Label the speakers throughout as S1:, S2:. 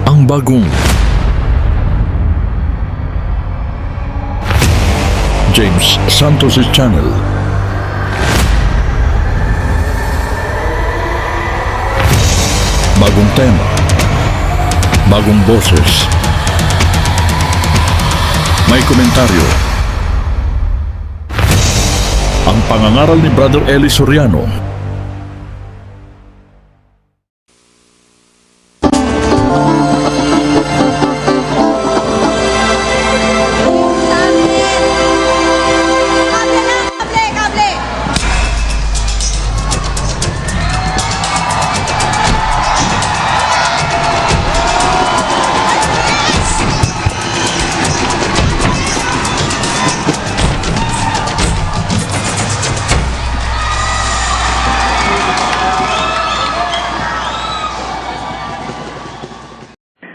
S1: ang bagong James Santos' Channel. Bagong tema, bagong boses, may komentaryo. Ang pangangaral ni Brother Eli Soriano.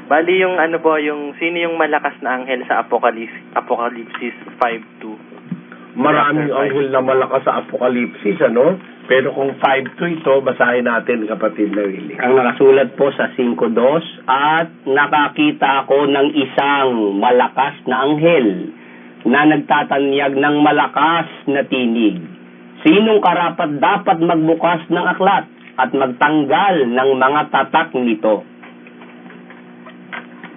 S2: Bali yung ano po, yung sino yung malakas na anghel sa Apocalypse 5:2.
S3: Maraming anghel na malakas sa Apokalipsis, ano? Pero kung 5:2 ito, basahin natin, kapatid na Willie.
S4: Ang nakasulat po sa 5:2, at nakakita ako ng isang malakas na anghel na nagtatanyag ng malakas na tinig. Sinong karapat dapat magbukas ng aklat at magtanggal ng mga tatak nito?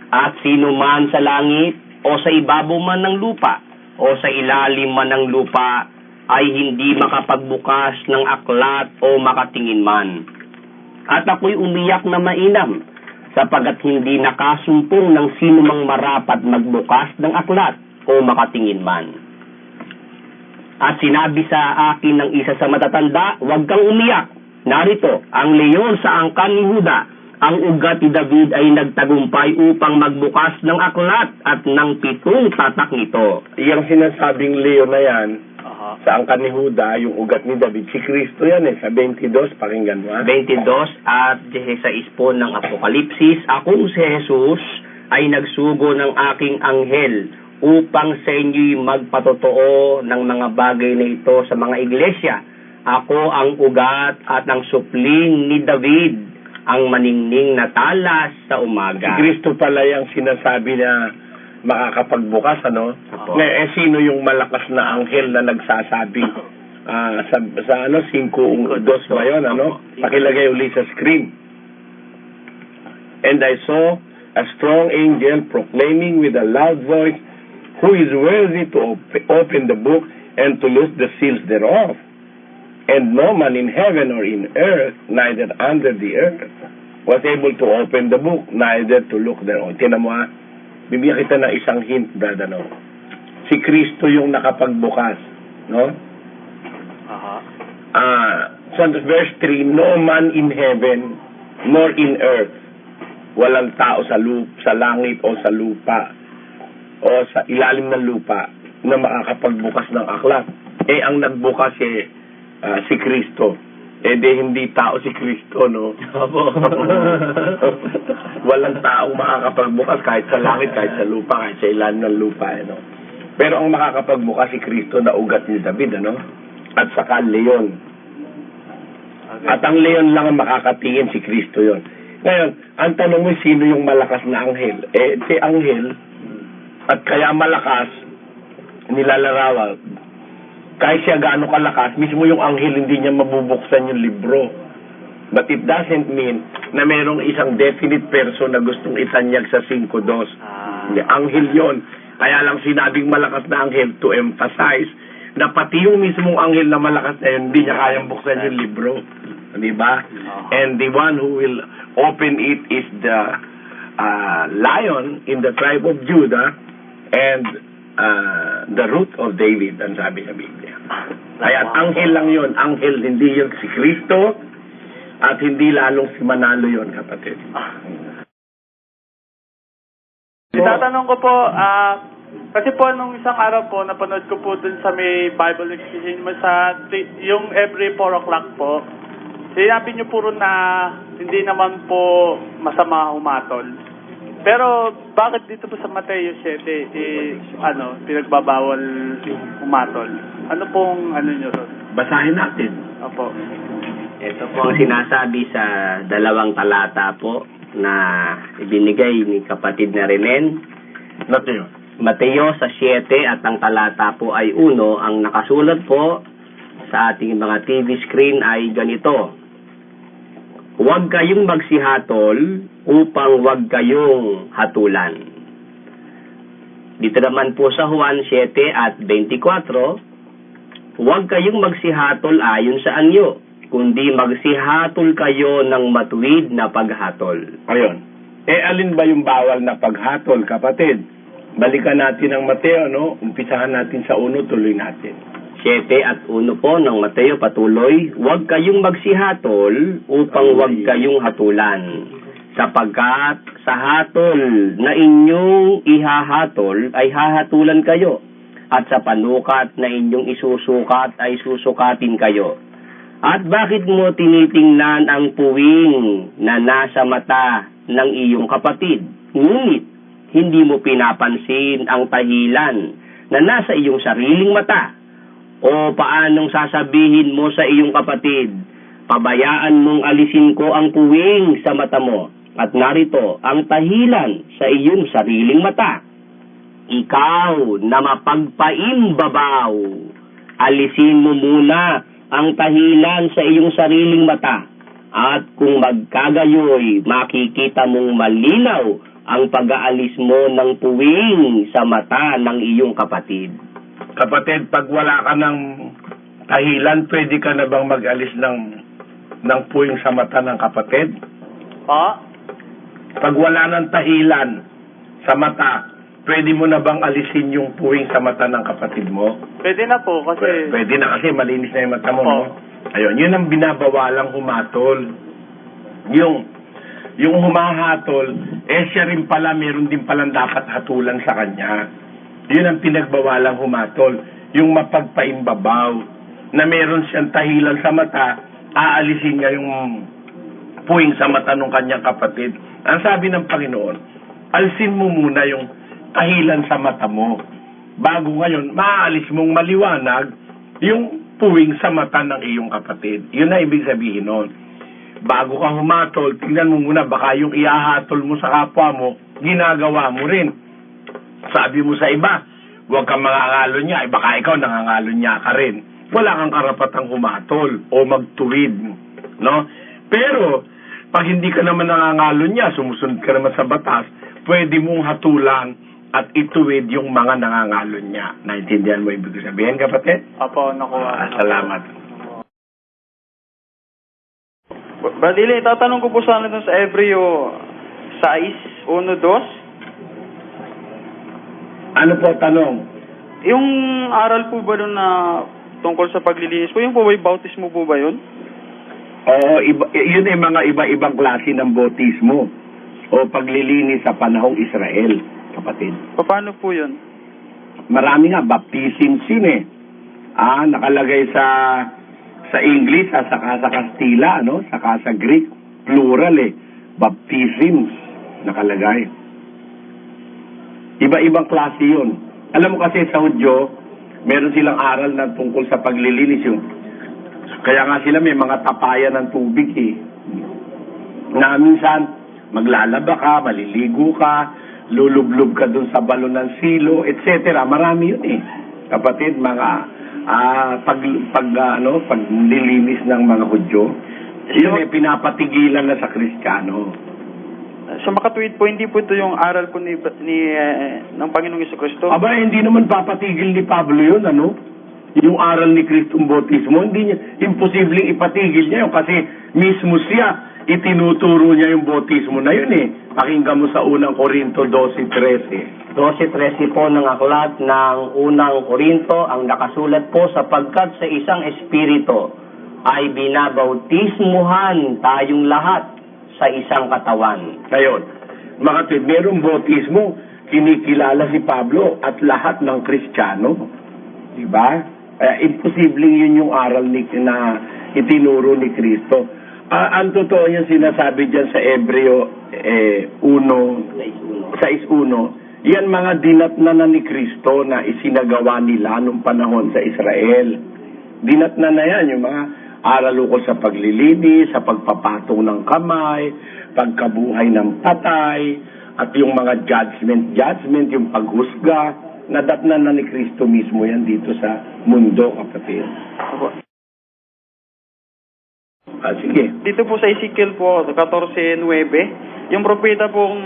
S4: At sino man sa langit o sa ibabaw man ng lupa o sa ilalim man ng lupa ay hindi makapagbukas ng aklat o makatingin man. At ako'y umiyak na mainam sapagat hindi nakasumpong ng sino mang marapat magbukas ng aklat o makatingin man. At sinabi sa akin ng isa sa matatanda, "Huwag kang umiyak. Narito, ang leon sa angkan ni Huda, ang ugat ni David ay nagtagumpay upang magbukas ng aklat at ng 7 tatak nito."
S3: Yung sinasabing Leo na yan, sa angkan ni Huda, yung ugat ni David, si Kristo yan sa 22, pakinggan mo.
S4: 22 at 16 po ng Apokalipsis, "Akong si Jesus ay nagsugo ng aking anghel upang sa inyo'y magpatotoo ng mga bagay na ito sa mga iglesia. Ako ang ugat at ang supling ni David, ang maningning na talas sa
S3: Si
S4: umaga."
S3: Kristo pala yung sinasabi na makakapagbukas, ano? Ngayon, sino yung malakas na anghel na nagsasabi? Sa 5:2 ba yun, ano? Pakilagay uli sa screen. "And I saw a strong angel proclaiming with a loud voice, Who is worthy to open the book and to loose the seals thereof? And no man in heaven or in earth, neither under the earth, was able to open the book, neither to look thereon." Tinan mo, bibigyan kita ng isang hint, brother, no? Si Kristo yung nakapagbukas, no? So verse 3, "No man in heaven, nor in earth," walang tao sa langit o sa lupa, o sa ilalim ng lupa, na makakapagbukas ng aklat. Ang nagbukas si Kristo. Di hindi tao si Kristo, no? Walang taong makakapagbukas kahit sa langit, kahit sa lupa, kahit sa ilalim ng lupa, no? Pero ang makakapagbukas si Kristo na ugat ni David, ano? At saka leon. At ang leon lang ang makakatingin, si Kristo yon. Ngayon, ang tanong mo, sino yung malakas na anghel? Si anghel, at kaya malakas, nilalarawan, kahit siya gaano kalakas, mismo yung anghel hindi niya mabubuksan yung libro. But it doesn't mean na merong isang definite person na gustong itanyag sa 5:2. Anghel yon. Kaya lang sinabing malakas na anghel to emphasize na pati yung mismong anghel na malakas na yun, hindi niya kayang buksan yung libro. Di ba? And the one who will open it is the lion in the tribe of Judah and the root of David, ang sabi sa Biblia. Kaya anghel lang yun. Anghel, hindi yun si Kristo at hindi lalong si Manalo yun, kapatid.
S5: Itatanong ko po, kasi po nung isang araw po, napanood ko po dun sa may Bible exchange mo sa yung every 4 o'clock po, sinabi niyo po rin na hindi naman po masama humatol. Pero bakit dito po sa Mateo 7, pinagbabawal umatol? Ano pong nyo ron?
S3: Basahin natin.
S5: Opo.
S4: Ito po ang sinasabi sa 2 talata po na ibinigay ni kapatid na Renen. Mateo sa 7 at ang talata po ay 1. Ang nakasulat po sa ating mga TV screen ay ganito: huwag kayong magsihatol upang huwag kayong hatulan. Dito naman po sa Juan 7 at 24, huwag kayong magsihatol ayon sa anyo, kundi magsihatol kayo ng matuwid na paghatol.
S3: Ayun. Alin ba yung bawal na paghatol, kapatid? Balikan natin ang Mateo, no? Umpisahan natin sa 1, tuloy natin.
S4: 7 at 1 po ng Mateo, patuloy, huwag kayong magsihatol upang huwag kayong hatulan. Sapagkat sa hatol na inyong ihahatol ay hahatulan kayo, at sa panukat na inyong isusukat ay susukatin kayo. At bakit mo tinitingnan ang puwing na nasa mata ng iyong kapatid, ngunit hindi mo pinapansin ang tahilan na nasa iyong sariling mata? O paanong sasabihin mo sa iyong kapatid, pabayaan mong alisin ko ang puwing sa mata mo, at narito ang tahilan sa iyong sariling mata? Ikaw na mapagpaimbabaw, alisin mo muna ang tahilan sa iyong sariling mata, at kung magkagayoy, makikita mong malinaw ang pag-aalis mo ng puwing sa mata ng iyong kapatid.
S3: Kapatid, pag wala ka ng tahilan, pwede ka na bang mag-alis ng puwing sa mata ng kapatid?
S5: Pa?
S3: Pag wala ng tahilan sa mata, pwede mo na bang alisin yung puwing sa mata ng kapatid mo?
S5: Pwede na po kasi...
S3: Pwede na kasi malinis na yung mata mo,
S5: Opo.
S3: no? Ayun, yun ang binabawalang humatol. Yung humahatol, siya rin pala, meron din palang dapat hatulan sa kanya. Yun ang pinagbawalang humatol. Yung mapagpaimbabaw, na meron siyang tahilan sa mata, aalisin niya yung puwing sa mata ng kanyang kapatid. Ang sabi ng Panginoon, alisin mo muna yung tahilan sa mata mo. Bago ngayon, maaalis mong maliwanag yung puwing sa mata ng iyong kapatid. Yun na ibig sabihin nun. Bago ka humatol, tingnan mo muna, baka yung ihahatol mo sa kapwa mo, ginagawa mo rin. Sabi mo sa iba, huwag kang mangangalon niya, baka ikaw nangangalon niya ka rin. Wala kang karapatang humatol o magtuwid, no? Pero, pag hindi ka naman nangangalon niya, sumusunod ka naman sa batas, pwede mong hatulan at ituwid yung mga nangangalon niya. Naintindihan mo ibig sabihin, kapatid?
S5: Apo, nakuha.
S3: Salamat.
S5: Badili, tatanong ko po sana dun sa Hebreo 6, 1, 2.
S3: Ano po tanong?
S5: Yung aral po ba dun na tungkol sa paglilinis po, yung po ba yung bautismo po ba yun?
S3: Oo, yun ay mga iba-ibang klase ng bautismo o paglilinis sa panahong Israel, kapatid.
S5: Paano po yun?
S3: Marami nga, baptism sin eh. Nakalagay sa English, saka sa Kastila, no? Saka sa Greek, plural eh. Baptisms, nakalagay. Iba-ibang klase yun. Alam mo kasi sa Hudyo, meron silang aral na tungkol sa paglilinis yun. Kaya nga sila may mga tapayan ng tubig eh. Na minsan, maglalaba ka, maliligo ka, lulublob ka dun sa balon ng silo, etc. Marami yun eh. Kapatid, mga paglilinis ng mga Hudyo, yun ay pinapatigilan na sa Kristiyano.
S5: Sa makatuwid po, hindi po ito yung aral po ng Panginoong Jesucristo.
S3: Aba, hindi naman papatigil ni Pablo yun, ano? Yung aral ni Kristong Bautismo, hindi niya, imposibleng ipatigil niya yun kasi mismo siya, itinuturo niya yung bautismo na yun eh. Pakinggan mo sa unang Korinto 12:13.
S4: 12:13 po ng aklat ng unang Korinto, ang nakasulat po, sapagkat sa isang espiritu ay binabautismuhan tayong lahat sa isang katawan.
S3: Ngayon, mga tuwid, merong bautismo, kinikilala si Pablo at lahat ng Kristiyano. Diba? Imposibleng yun yung aral na itinuro ni Kristo. Ang totoo yung sinasabi dyan sa Hebreo 6:1, yan mga dinatna na ni Kristo na isinagawa nila nung panahon sa Israel. Dinatna na yan, yung mga aral ukol sa paglilinis, sa pagpapatong ng kamay, pagkabuhay ng patay, at yung mga judgment, yung paghusga, nadatnan na ni Kristo mismo yan dito sa mundo, kapatid.
S5: Opo.
S3: Sige.
S5: Dito po sa Ezekiel po, 14:9, yung propeta pong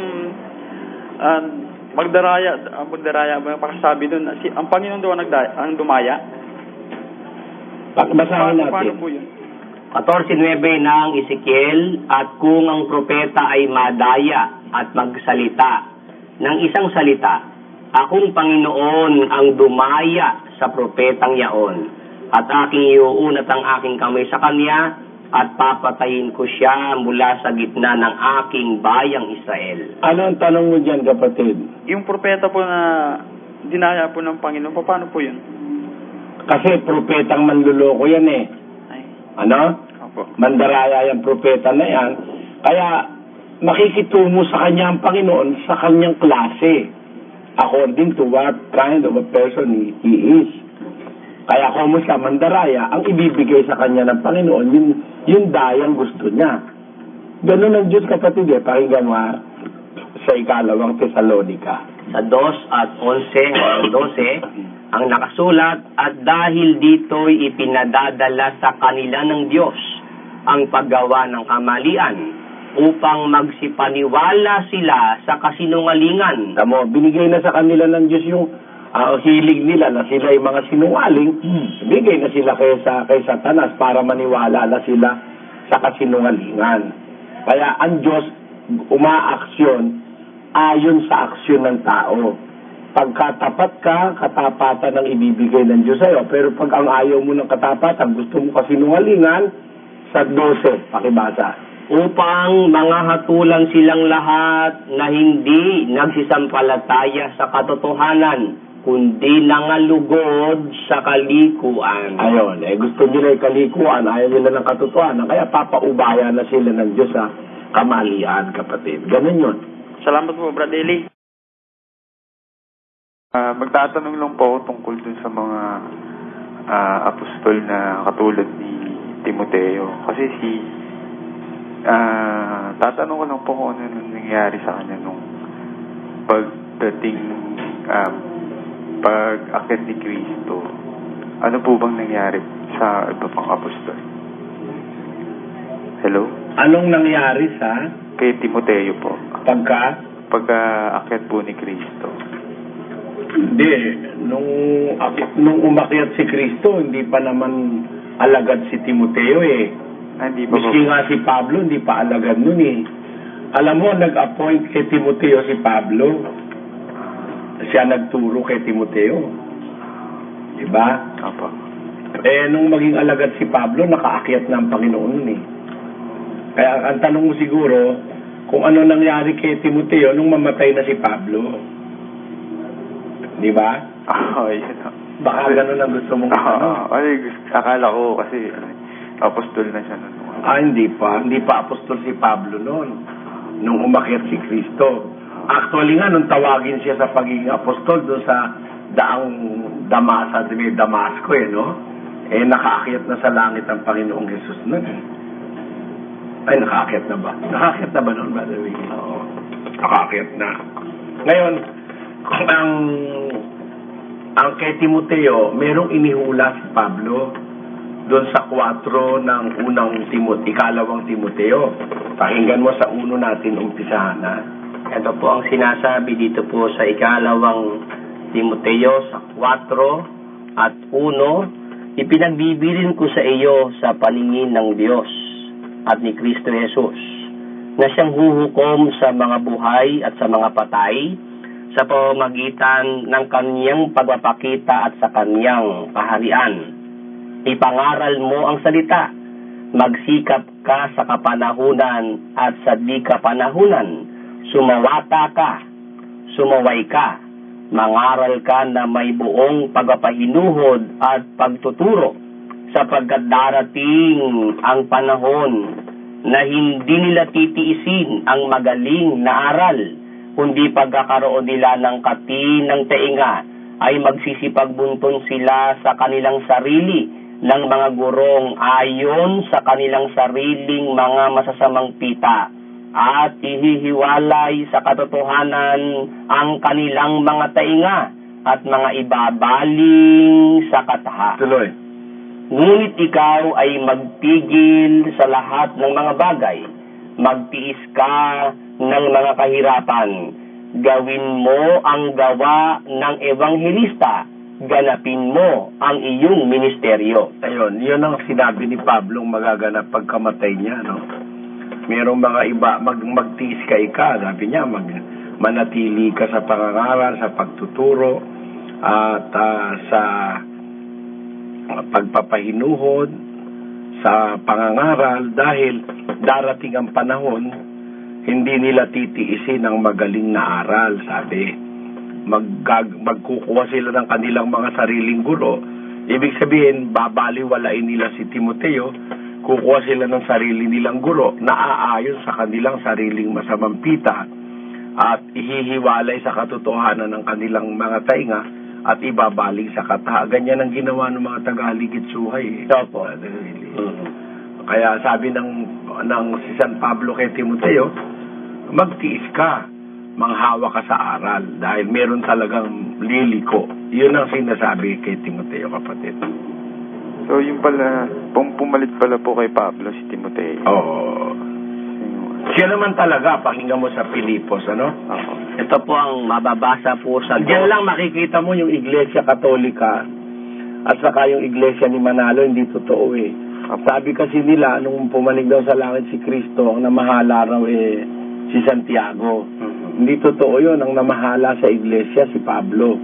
S5: magdaraya pakasabi doon, ang Panginoon doon ang dumaya.
S3: Basahin natin.
S5: Paano po yun?
S4: 14:9 ng Ezekiel, at kung ang propeta ay madaya at magsalita ng isang salita, akong Panginoon ang dumaya sa propetang yaon, at aking iuunat ang aking kamay sa kanya, at papatayin ko siya mula sa gitna ng aking bayang Israel.
S3: Ano ang tanong mo dyan, kapatid?
S5: Yung propeta po na dinaya po ng Panginoon, paano po yun?
S3: Kasi propetang manluloko yan eh.
S5: Ay,
S3: Ano?
S5: opo.
S3: Mandaraya yung propeta na yan. Kaya makikitungo sa kanya ang Panginoon sa kanyang klase, according to what kind of a person he is. Kaya kung sa mandaraya, ang ibibigay sa kanya ng Panginoon, yung dayang gusto niya. Ganun ang Diyos, kapatid eh. Pakinggan mo sa 2 Tesalonica.
S4: Sa 2:11-12, ang nakasulat, at dahil dito'y ipinadadala sa kanila ng Diyos ang paggawa ng kamalian, upang magsipaniwala sila sa kasinungalingan.
S3: Tamo, binigay na sa kanila ng Diyos yung hilig nila na sila ay mga sinungaling. Bigay na sila kay Satanas para maniwala na sila sa kasinungalingan. Kaya ang Diyos umaaksyon ayon sa aksyon ng tao. Pagkatapat ka, katapatan ang ibibigay ng Diyos sa'yo. Pero pag ang ayaw mo ng katapatan, gusto mo kasinungalingan, sa 12, pakibasa.
S4: Upang mga hatulan silang lahat na hindi nagsisampalataya sa katotohanan, kundi nangalugod sa kalikuan.
S3: Ayon, gusto nila yung kalikuan, ayaw nila ng katotohanan, kaya papaubaya na sila ng Diyos sa kamalian, kapatid. Ganun yun.
S5: Salamat po, Brad Eli.
S6: Magtatanong lang po ako tungkol dun sa mga apostol na katulad ni Timoteo. Kasi tatanong ko lang po kung ano nung nangyari sa kanya nung pag-akit ni Kristo. Ano po bang nangyari sa iba pang apostol? Hello?
S3: Anong nangyari sa
S6: Kay Timoteo po. Pag-akit po ni Kristo.
S3: Hindi, nung umakyat si Kristo, hindi pa naman alagad si Timoteo eh.
S6: Hindi ba
S3: Miski nga si Pablo, hindi pa alagad nun eh. Alam mo, nag-appoint kay Timoteo si Pablo. Siya nagturo kay Timoteo. Diba?
S6: Opo.
S3: Nung maging alagad si Pablo, nakaakyat na ang Panginoon nun eh. Kaya ang tanong mo siguro, kung ano nangyari kay Timoteo nung mamatay na si Pablo. Diba?
S6: Yun.
S3: Baka ganun ang gusto mong
S6: Akala ko kasi apostol na siya nun.
S3: Hindi pa. Hindi pa apostol si Pablo noon. Nung umakyat si Kristo. Actually nga, nung tawagin siya sa pagiging apostol doon sa daang Damasco no? Nakaakyat na sa langit ang Panginoong Jesus noon Ay, nakaakyat na ba? Nakaakyat na ba noon, Brother Willie? Oo. Nakaakyat na. Ngayon, kung ang kay Timoteo, merong inihula si Pablo doon sa 4 ng ikalawang Timoteo. Pakinggan mo sa 1 natin umpisahan na.
S4: Ito po ang sinasabi dito po sa ikalawang Timoteo sa 4 at 1, ipinagbibilin ko sa iyo sa paningin ng Diyos at ni Kristo Jesus, na siyang huhukom sa mga buhay at sa mga patay, sa pamamagitan ng kaniyang pagpapakita at sa kaniyang kaharian. Ipangaral mo ang salita, magsikap ka sa kapanahunan at sa di kapanahunan, sumawata ka, sumaway ka, mangaral ka na may buong pagpapahinuhod at pagtuturo, sapagkat darating ang panahon na hindi nila titiisin ang magaling na aral, kundi pagkakaroon nila ng katinang tainga ay magsisipagbunton sila sa kanilang sarili ng mga gurong ayon sa kanilang sariling mga masasamang pita, at ihihiwalay sa katotohanan ang kanilang mga tainga at mga ibabaling sa kataha.
S3: Tuloy.
S4: Ngunit ikaw ay magpigil sa lahat ng mga bagay. Magtiis ka ng mga kahirapan. Gawin mo ang gawa ng ebanghelista. Ganapin mo ang iyong ministeryo.
S3: Ayun, yun ang sinabi ni Pablo magaganap pagkamatay niya, no? Merong mga iba, magtiis ka ika, sabi niya, manatili ka sa pangangaral, sa pagtuturo, at sa pagpapahinuhod, sa pangangaral, dahil darating ang panahon, hindi nila titiisin ang magaling na aral, sabi. Magkukuha sila ng kanilang mga sariling guro. Ibig sabihin, babaliwalain nila si Timoteo, kukuha sila ng sarili nilang guro na aayon sa kanilang sariling masamang pita at ihihiwalay sa katotohanan ng kanilang mga tainga at ibabaling sa kataha. Ganyan ang ginawa ng mga tagahaligid suhay.
S4: Opo.
S3: Kaya sabi ng si San Pablo kay Timoteo, magtiis ka, manghawa ka sa aral dahil meron talagang liliko. Yun ang sinasabi kay Timoteo, kapatid.
S6: So, yung pala, pumalit pala po kay Pablo si Timoteo.
S3: Oo. Siya naman talaga, pakinggan mo sa Pilipos, ano?
S6: Oo.
S4: Ito po ang mababasa po sa
S3: Diyan lang makikita mo yung Iglesia Katolika at saka yung Iglesia ni Manalo, hindi totoo eh. Sabi kasi nila, nung pumanig daw sa langit si Kristo, ang namahala raw si Santiago. Hindi totoo yun. Ang namahala sa Iglesia, si Pablo.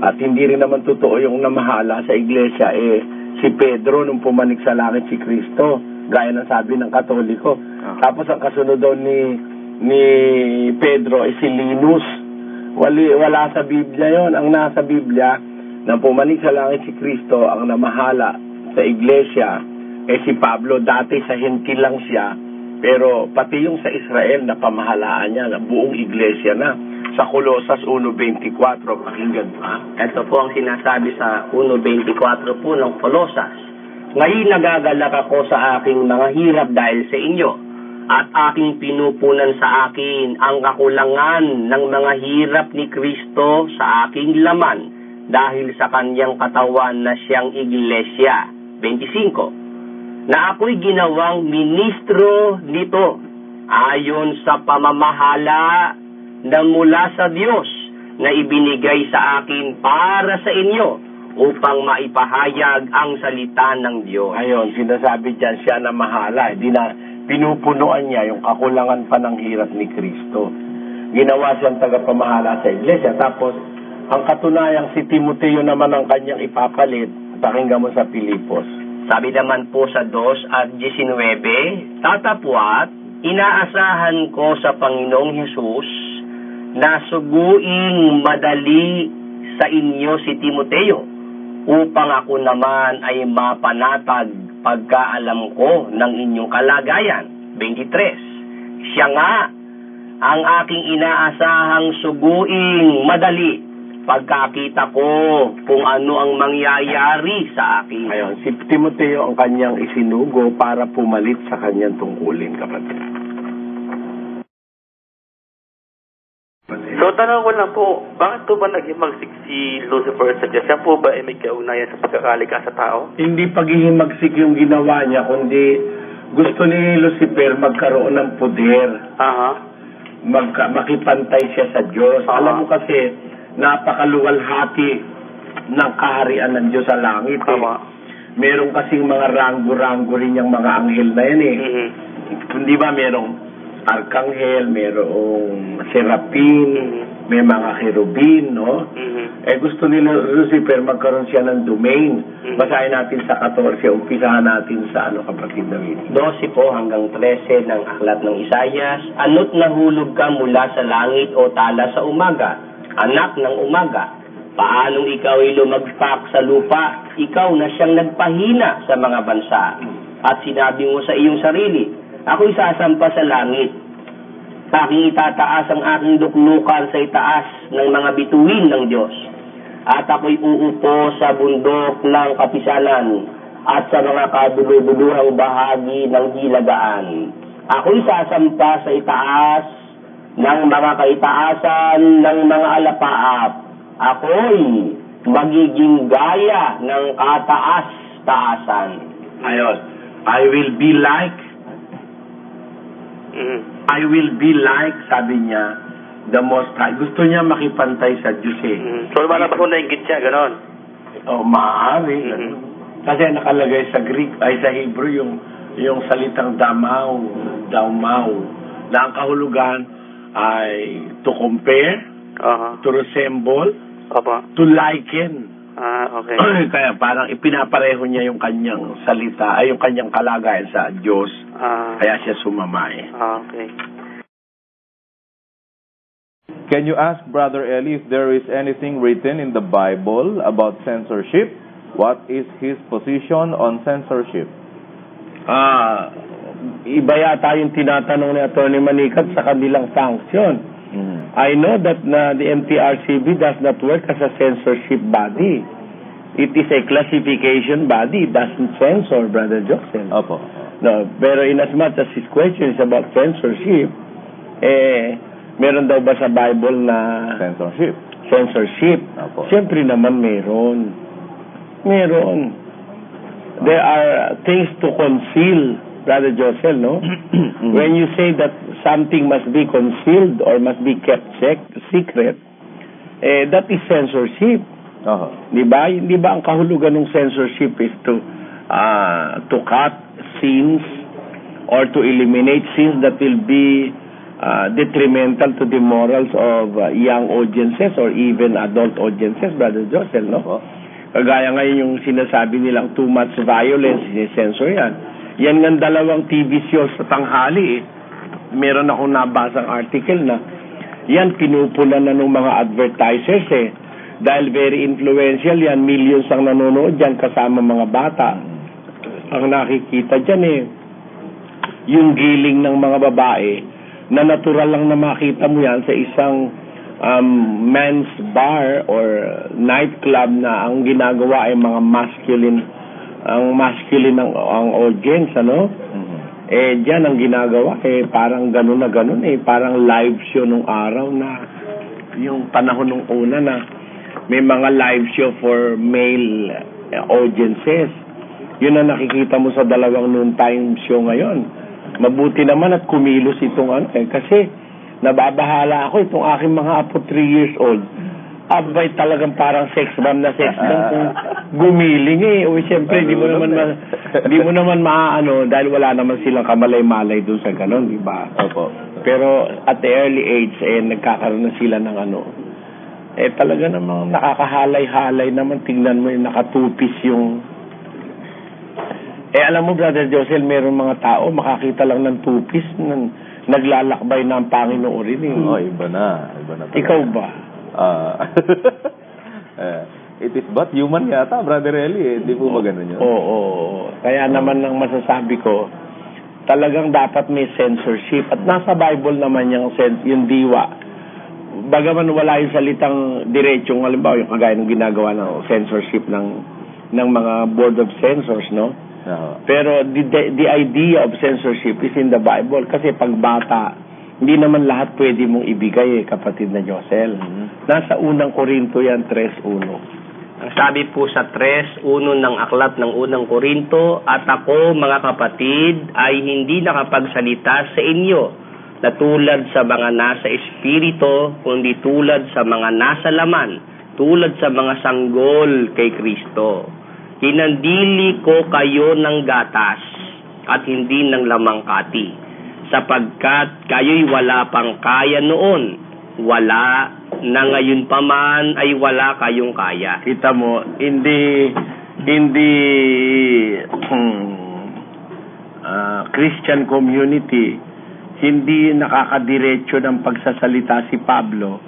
S3: At hindi rin naman totoo yung namahala sa Iglesia, si Pedro nung pumanig sa langit si Kristo. Gaya ng sabi ng Katoliko. Tapos ang kasunod daw ni Pedro si Linus. Wala sa Biblia yon. Ang nasa Biblia, nang pumanig sa langit si Kristo, ang namahala sa Iglesia, si Pablo. Dati sa Hentil lang siya, pero pati yung sa Israel na pamahalaan niya, na buong iglesia na. Sa Colosas 1.24, pakinggan pa.
S4: Ito po ang sinasabi sa 1.24 po ng Colosas. Ngayon nagagalak ako sa aking mga hirap dahil sa inyo, at aking pinupunan sa akin ang kakulangan ng mga hirap ni Kristo sa aking laman dahil sa kanyang katawan na siyang iglesia. 25. Na ako'y ginawang ministro nito ayon sa pamamahala na mula sa Diyos na ibinigay sa akin para sa inyo upang maipahayag ang salita ng Diyos.
S3: Ayun, sinasabi dyan siya na mahala. Hindi na pinupunuan niya yung kakulangan pa ng hirap ni Kristo. Ginawa siyang tagapamahala sa iglesia. Tapos, ang katunayang si Timoteo naman ang kanyang ipapalit. Pakinggan mo sa Pilipos.
S4: Sabi naman po sa 2:19, tatapwat, inaasahan ko sa Panginoong Hesus na suguing madali sa inyo si Timoteo upang ako naman ay mapanatag pagkaalam ko ng inyong kalagayan. 23. Siya nga ang aking inaasahang suguing madali pagkakita ko kung ano ang mangyayari sa akin.
S3: Ayun, si Timoteo ang kanyang isinugo para pumalit sa kanyang tungkulin, kapatid.
S5: So, tanong ko lang po, bakit po ba naghimagsik si Lucifer sa Diyos? Siya po ba ay may kaugnayan sa pagkakalika sa tao?
S3: Hindi paghihimagsik yung ginawa niya, kundi gusto ni Lucifer magkaroon ng poder. Makipantay siya sa Diyos. Alam mo kasi, napakaluwalhati ng kaharian ng Diyos sa langit. Meron kasing mga ranggo-ranggo rin yung mga anghel na yan Hindi ba merong arkanghel, merong serapin, may mga cherubin, no? Gusto ni Lucifer magkaroon siya ng domain. Basahin natin sa 14, umpisahan natin sa kapatid David.
S4: 12 po hanggang 13 ng aklat ng Isayas. Ano't nahulog ka mula sa langit o tala sa umaga? Anak ng umaga, paanong ikaw ay lumagpak sa lupa? Ikaw na siyang nagpahina sa mga bansa. At sinabi mo sa iyong sarili, ako'y sasampa sa langit. Aking itataas ang aking duklukan sa itaas ng mga bituin ng Diyos. At ako'y uupo sa bundok ng kapisanan at sa mga kaduluduluhang bahagi ng hilagaan. Ako'y sasampa sa itaas ng mga kaitaasan ng mga alapaap. Ako'y magiging gaya ng kataas-taasan.
S3: Ayos. I will be like, sabi niya, the Most High. Gusto niya makipantay sa Diyos eh.
S2: So, malabas mo nainggit siya, ganon.
S3: Oh, maaari. Kasi nakalagay sa Greek, ay sa Hebrew, yung salitang damaw, na ang kahulugan ay to compare, to resemble, to liken.
S2: Okay.
S3: Kaya parang ipinapareho niya yung kanyang salita, ay yung kanyang kalagayan sa Diyos. Kaya siya sumamay.
S2: Okay.
S7: Can you ask Brother Eli if there is anything written in the Bible about censorship? What is his position on censorship?
S3: Iba yata yung tinatanong ni Atty. Manikat sa kanilang function. I know that the MTRCB does not work as a censorship body. It is a classification body. It doesn't censor, Brother Joseph.
S7: Opo.
S3: No, pero in as much as his question is about censorship, meron daw ba sa Bible na
S7: Censorship.
S3: censorship?
S7: Opo.
S3: Siyempre naman meron. There are things to conceal, Brother Joseph, no? When you say that something must be concealed or must be kept secret, that is censorship. Di ba? Di ba ang kahulugan ng censorship is to cut scenes or to eliminate scenes that will be detrimental to the morals of young audiences or even adult audiences, Brother Joseph, no? Kagaya ngayon yung sinasabi nilang too much violence, sinesensor yan. Yan ng dalawang TV shows sa tanghali, meron akong nabasang article na yan pinupunan na ng mga advertisers dahil very influential yan, millions ang nanonood dyan kasama mga bata. Ang nakikita dyan yung giling ng mga babae na natural lang na makita mo yan sa isang men's bar or nightclub na ang ginagawa ay mga masculine ang audience, ano? Diyan ang ginagawa parang ganun na ganun parang live show nung araw na yung panahon nung una na may mga live show for male audiences. Yun ang nakikita mo sa dalawang noontime show ngayon. Mabuti naman at kumilos itong kasi nababahala ako itong aking mga apo 3 years old. Abay talagang parang sex bomb kung gumiling O siyempre di mo naman maaano dahil wala naman silang kamalay-malay doon sa ganon, di ba?
S7: Opo.
S3: Pero at the early age nagkakaroon na sila ng talaga namang nakakahalay-halay naman. Tingnan mo yung nakatupis yung alam mo, Brother Josel, meron mga tao makakita lang ng tupis naglalakbay na ang Panginoon rin
S7: Iba na.
S3: Ikaw ba?
S7: It is but human yata, Brother Eli. Hindi po ba ganun yun?
S3: Oo. Kaya naman ang masasabi ko, talagang dapat may censorship. At nasa Bible naman yung diwa. Bagaman wala yung salitang diretsong, halimbawa yung kagaya ng ginagawa ng censorship ng mga board of censors, no? Pero the idea of censorship is in the Bible. Kasi pag bata, hindi naman lahat pwede mong ibigay kapatid na Josel. Nasa unang Korinto yan, 3:1.
S4: Ang sabi po sa 3:1 ng aklat ng unang Korinto, at ako, mga kapatid, ay hindi nakapagsalita sa inyo na tulad sa mga nasa espiritu, kundi tulad sa mga nasa laman, tulad sa mga sanggol kay Kristo. Hinandili ko kayo ng gatas at hindi ng lamangkati, sapagkat kayo'y wala pang kaya noon, wala na ngayon pa man ay wala kayong kaya.
S3: Kita mo, hindi Christian community, hindi nakakadiretso ng pagsasalita si Pablo.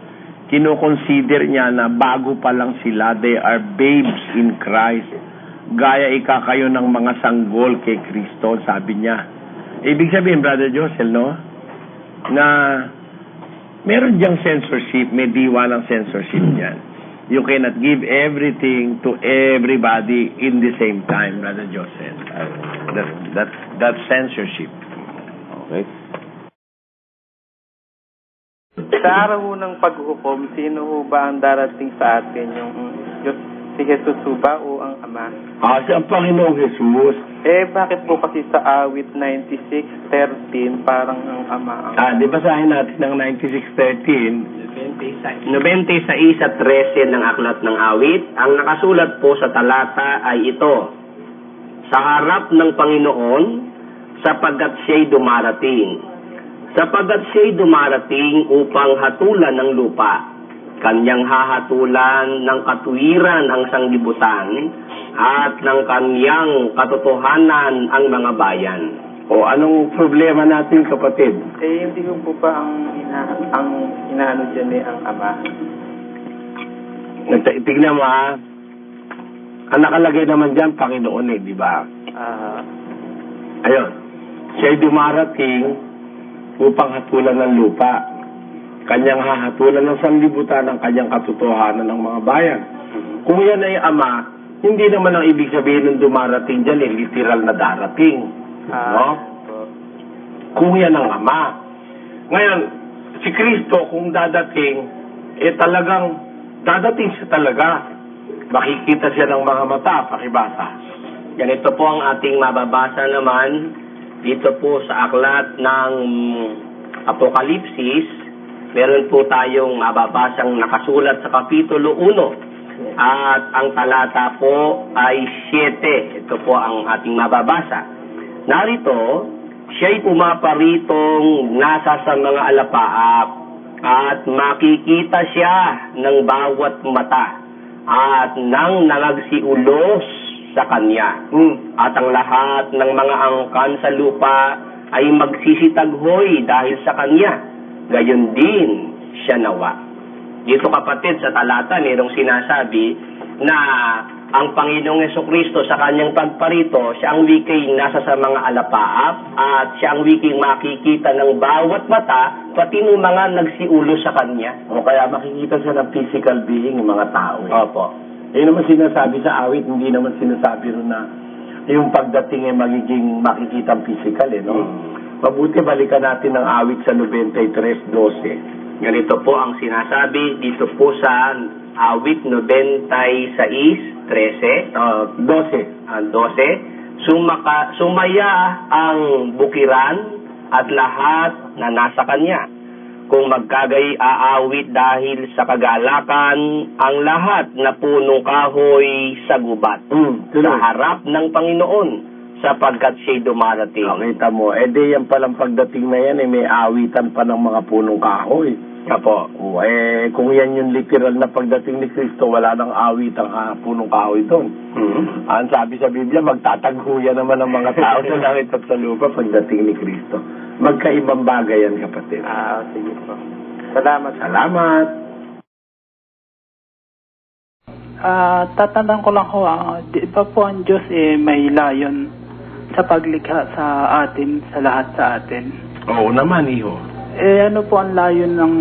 S3: Kino-consider niya na bago pa lang sila, they are babes in Christ. Gaya kayo ng mga sanggol kay Kristo, sabi niya. Ibig sabihin, Brother Josel, no? Na meron diyang censorship, may diwa ng censorship niyan. You cannot give everything to everybody in the same time, Brother Josel. That's censorship.
S7: Okay?
S2: Sa araw ho ng paghukom, sino ho ba ang darating sa atin? Yung Diyos, si Jesus ho ba o ang Ama?
S3: Siya ang Panginoong Jesus.
S2: Bakit po kasi sa awit 96:13 parang ang Ama ang...
S3: Di basahin natin ng 96:13.
S4: 96 at 13 ng Aklat ng Awit. Ang nakasulat po sa talata ay ito: sa harap ng Panginoon, sapagkat siya'y dumarating. Sapagkat siya'y dumarating upang hatulan ng lupa. Kanyang hahatulan ng katuwiran ang sanglibutan at ng kanyang katotohanan ang mga bayan.
S3: O anong problema natin, kapatid?
S2: Hindi ko po ba ang inaano dyan ang Ama?
S3: Tignan mo, ang nakalagay naman dyan, Panginoon di ba? Ayun. Siya'y dumarating upang hatulan ng lupa. Kanyang hahatulan ng sanlibutan ng kanyang katotohanan ng mga bayan. Kung yan ay Ama, hindi naman ang ibig sabihin ng dumarating dyan, literal na darating. No? Kung yan ang Ama. Ngayon, si Kristo kung dadating, talagang dadating siya talaga. Makikita siya ng mga mata, pakibasa.
S4: Ganito po ang ating mababasa naman dito po sa aklat ng Apokalipsis. Meron po tayong mababasang nakasulat sa Kapitulo 1 at ang talata po ay 7. Ito po ang ating mababasa. Narito, siya'y pumaparitong nasa sa mga alapaap at makikita siya ng bawat mata at nang nangagsiulos sa kanya. At ang lahat ng mga angkan sa lupa ay magsisitaghoy dahil sa kanya. Gayon din siya nawa. Dito kapatid sa talata, mayroong sinasabi na ang Panginoong Jesucristo sa kanyang pagparito, siya ang wikay nasa sa mga alapaap at siya ang wikay makikita ng bawat mata, pati ng mga nagsiulo sa kanya.
S3: O kaya makikita siya ng physical being ng mga tao.
S4: Opo.
S3: Yun naman sinasabi sa awit, hindi naman sinasabi rin na yung pagdating ay magiging makikita physical, no? Mabuti balikan natin ang awit sa 93:12.
S4: Ganito po ang sinasabi dito po sa awit 96:13. 12. Sumaya ang bukiran at lahat na nasa kanya. Kung magkagay-aawit dahil sa kagalakan ang lahat na punong kahoy sa gubat sa harap ng Panginoon sapagkat siya'y dumarating.
S3: Kita mo, di yan palang pagdating na yan, may awitan pa ng mga punong kahoy.
S4: Apo.
S3: Kung yan yung literal na pagdating ni Kristo, wala nang awitang punong kahoy doon. Ang sabi sa Biblia, magtataghuyan naman ng mga tao sa langit at sa lupa pagdating ni Kristo. Magkaibang bagay yan, kapatid.
S2: Sige po. Salamat.
S3: Salamat.
S5: Tatanong ko lang ho, di ba po ang Diyos may layon sa paglikha sa atin, sa lahat sa atin?
S3: Oo naman, iho.
S5: Ano po ang layon ng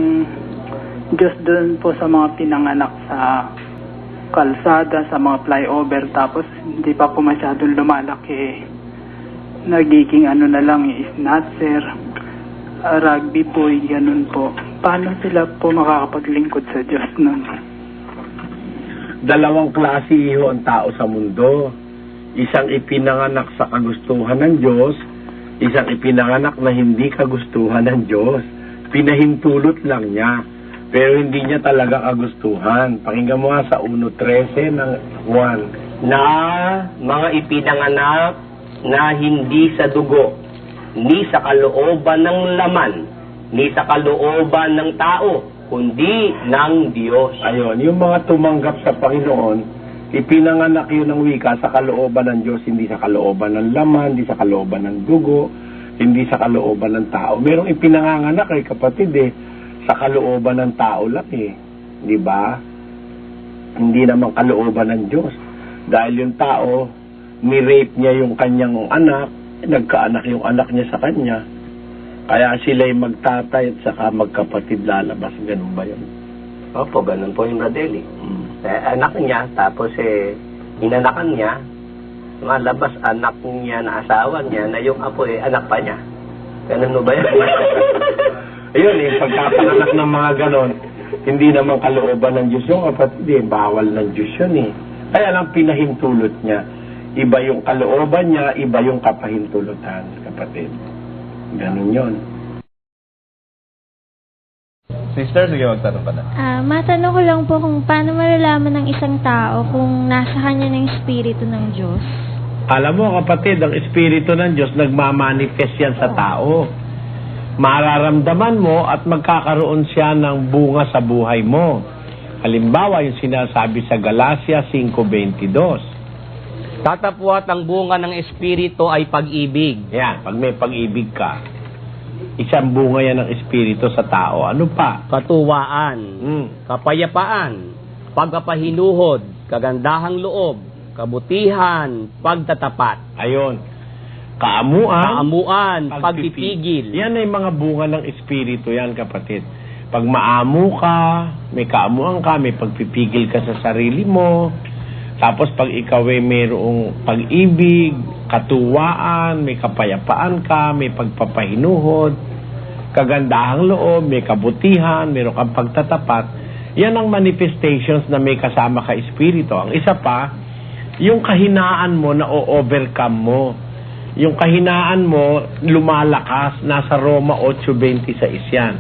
S5: Diyos doon po sa mga pinanganak sa kalsada, sa mga flyover, tapos hindi pa po masyadong lumalaki, nagiging na lang, snatcher, rugby boy, ganun po. Paano sila po makakapaglingkod sa Diyos nun?
S3: Dalawang klase iho ang tao sa mundo. Isang ipinanganak sa kagustuhan ng Diyos, isang ipinanganak na hindi kagustuhan ng Diyos. Pinahintulot lang niya, pero hindi niya talaga kagustuhan. Pakinggan mo nga sa 1:13 ng Juan.
S4: Na mga ipinanganak na hindi sa dugo, ni sa kalooban ng laman, ni sa kalooban ng tao, kundi ng Diyos.
S3: Ayun, yung mga tumanggap sa Panginoon, ipinanganak yun ng wika sa kalooban ng Diyos, hindi sa kalooban ng laman, hindi sa kalooban ng dugo, hindi sa kalooban ng tao. Merong ipinanganganak kapatid sa kalooban ng tao lang di ba? Hindi naman kalooban ng Diyos. Dahil yung tao, ni-rape niya yung kanyang anak, nagkaanak yung anak niya sa kanya. Kaya sila'y magtatay at saka magkapatid lalabas. Ganun ba yun?
S4: Opo, ganun po yung Radeli. Anak niya, tapos inanakan niya, malabas anak niya na asawa niya, na yung apo anak pa niya. Ganun mo ba yan?
S3: Ayun pagkapanganak ng mga ganon, hindi naman kalooban ng Diyos yung kapatid, bawal ng Diyos yun Kaya lang pinahintulot niya. Iba yung kalooban niya, iba yung kapahintulutan, kapatid. Ganon yun.
S7: Sister, sige magtanong ka na.
S8: Matanong ko lang po kung paano malalaman ng isang tao kung nasa kanya ng Espiritu ng Diyos.
S3: Alam mo kapatid, ang Espiritu ng Diyos nagmamanifest yan sa tao. Mararamdaman mo at magkakaroon siya ng bunga sa buhay mo. Halimbawa, yung sinasabi sa Galacia 5:22.
S4: Tatapwat ang bunga ng Espiritu ay pag-ibig.
S3: Yan, pag may pag-ibig ka, isang bunga yan ng Espiritu sa tao. Ano pa?
S4: Katuwaan, kapayapaan, pagpapahinuhod, kagandahang loob, kabutihan, pagtatapat.
S3: Ayun. Kaamuan,
S4: pagpipigil.
S3: Yan ay mga bunga ng Espiritu yan, kapatid. Pag maamu ka, may kaamuan ka, may pagpipigil ka sa sarili mo. Tapos pag ikaw ay mayroong pag-ibig, katuwaan, may kapayapaan ka, may pagpapahinuhod, kagandahang loob, may kabutihan, mayroong kang pagtatapat, yan ang manifestations na may kasama ka Espiritu. Ang isa pa, yung kahinaan mo na o-overcome mo. Yung kahinaan mo, lumalakas, nasa Roma 8:26 yan.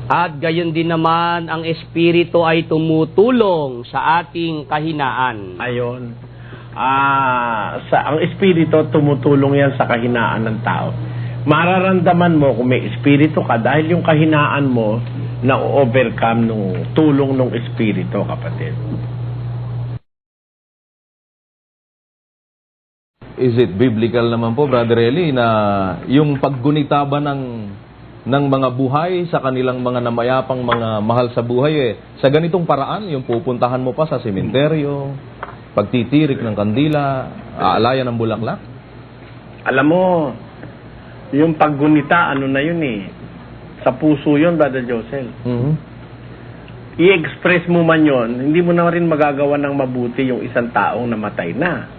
S4: At gayon din naman, ang Espiritu ay tumutulong sa ating kahinaan.
S3: Ayon. Ang Espiritu, tumutulong yan sa kahinaan ng tao. Mararamdaman mo kung may Espiritu ka dahil yung kahinaan mo na overcome nung tulong ng Espiritu, kapatid.
S7: Is it biblical naman po, Brother Eli, na yung paggunita ba ng mga buhay sa kanilang mga namayapang mga mahal sa buhay sa ganitong paraan, yung pupuntahan mo pa sa sementeryo, pagtitirik ng kandila, aalayan ng bulaklak?
S3: Alam mo, yung paggunita, ano na yun sa puso yun, Brother Josel. I-express mo man yun, hindi mo na rin magagawa ng mabuti yung isang taong namatay na.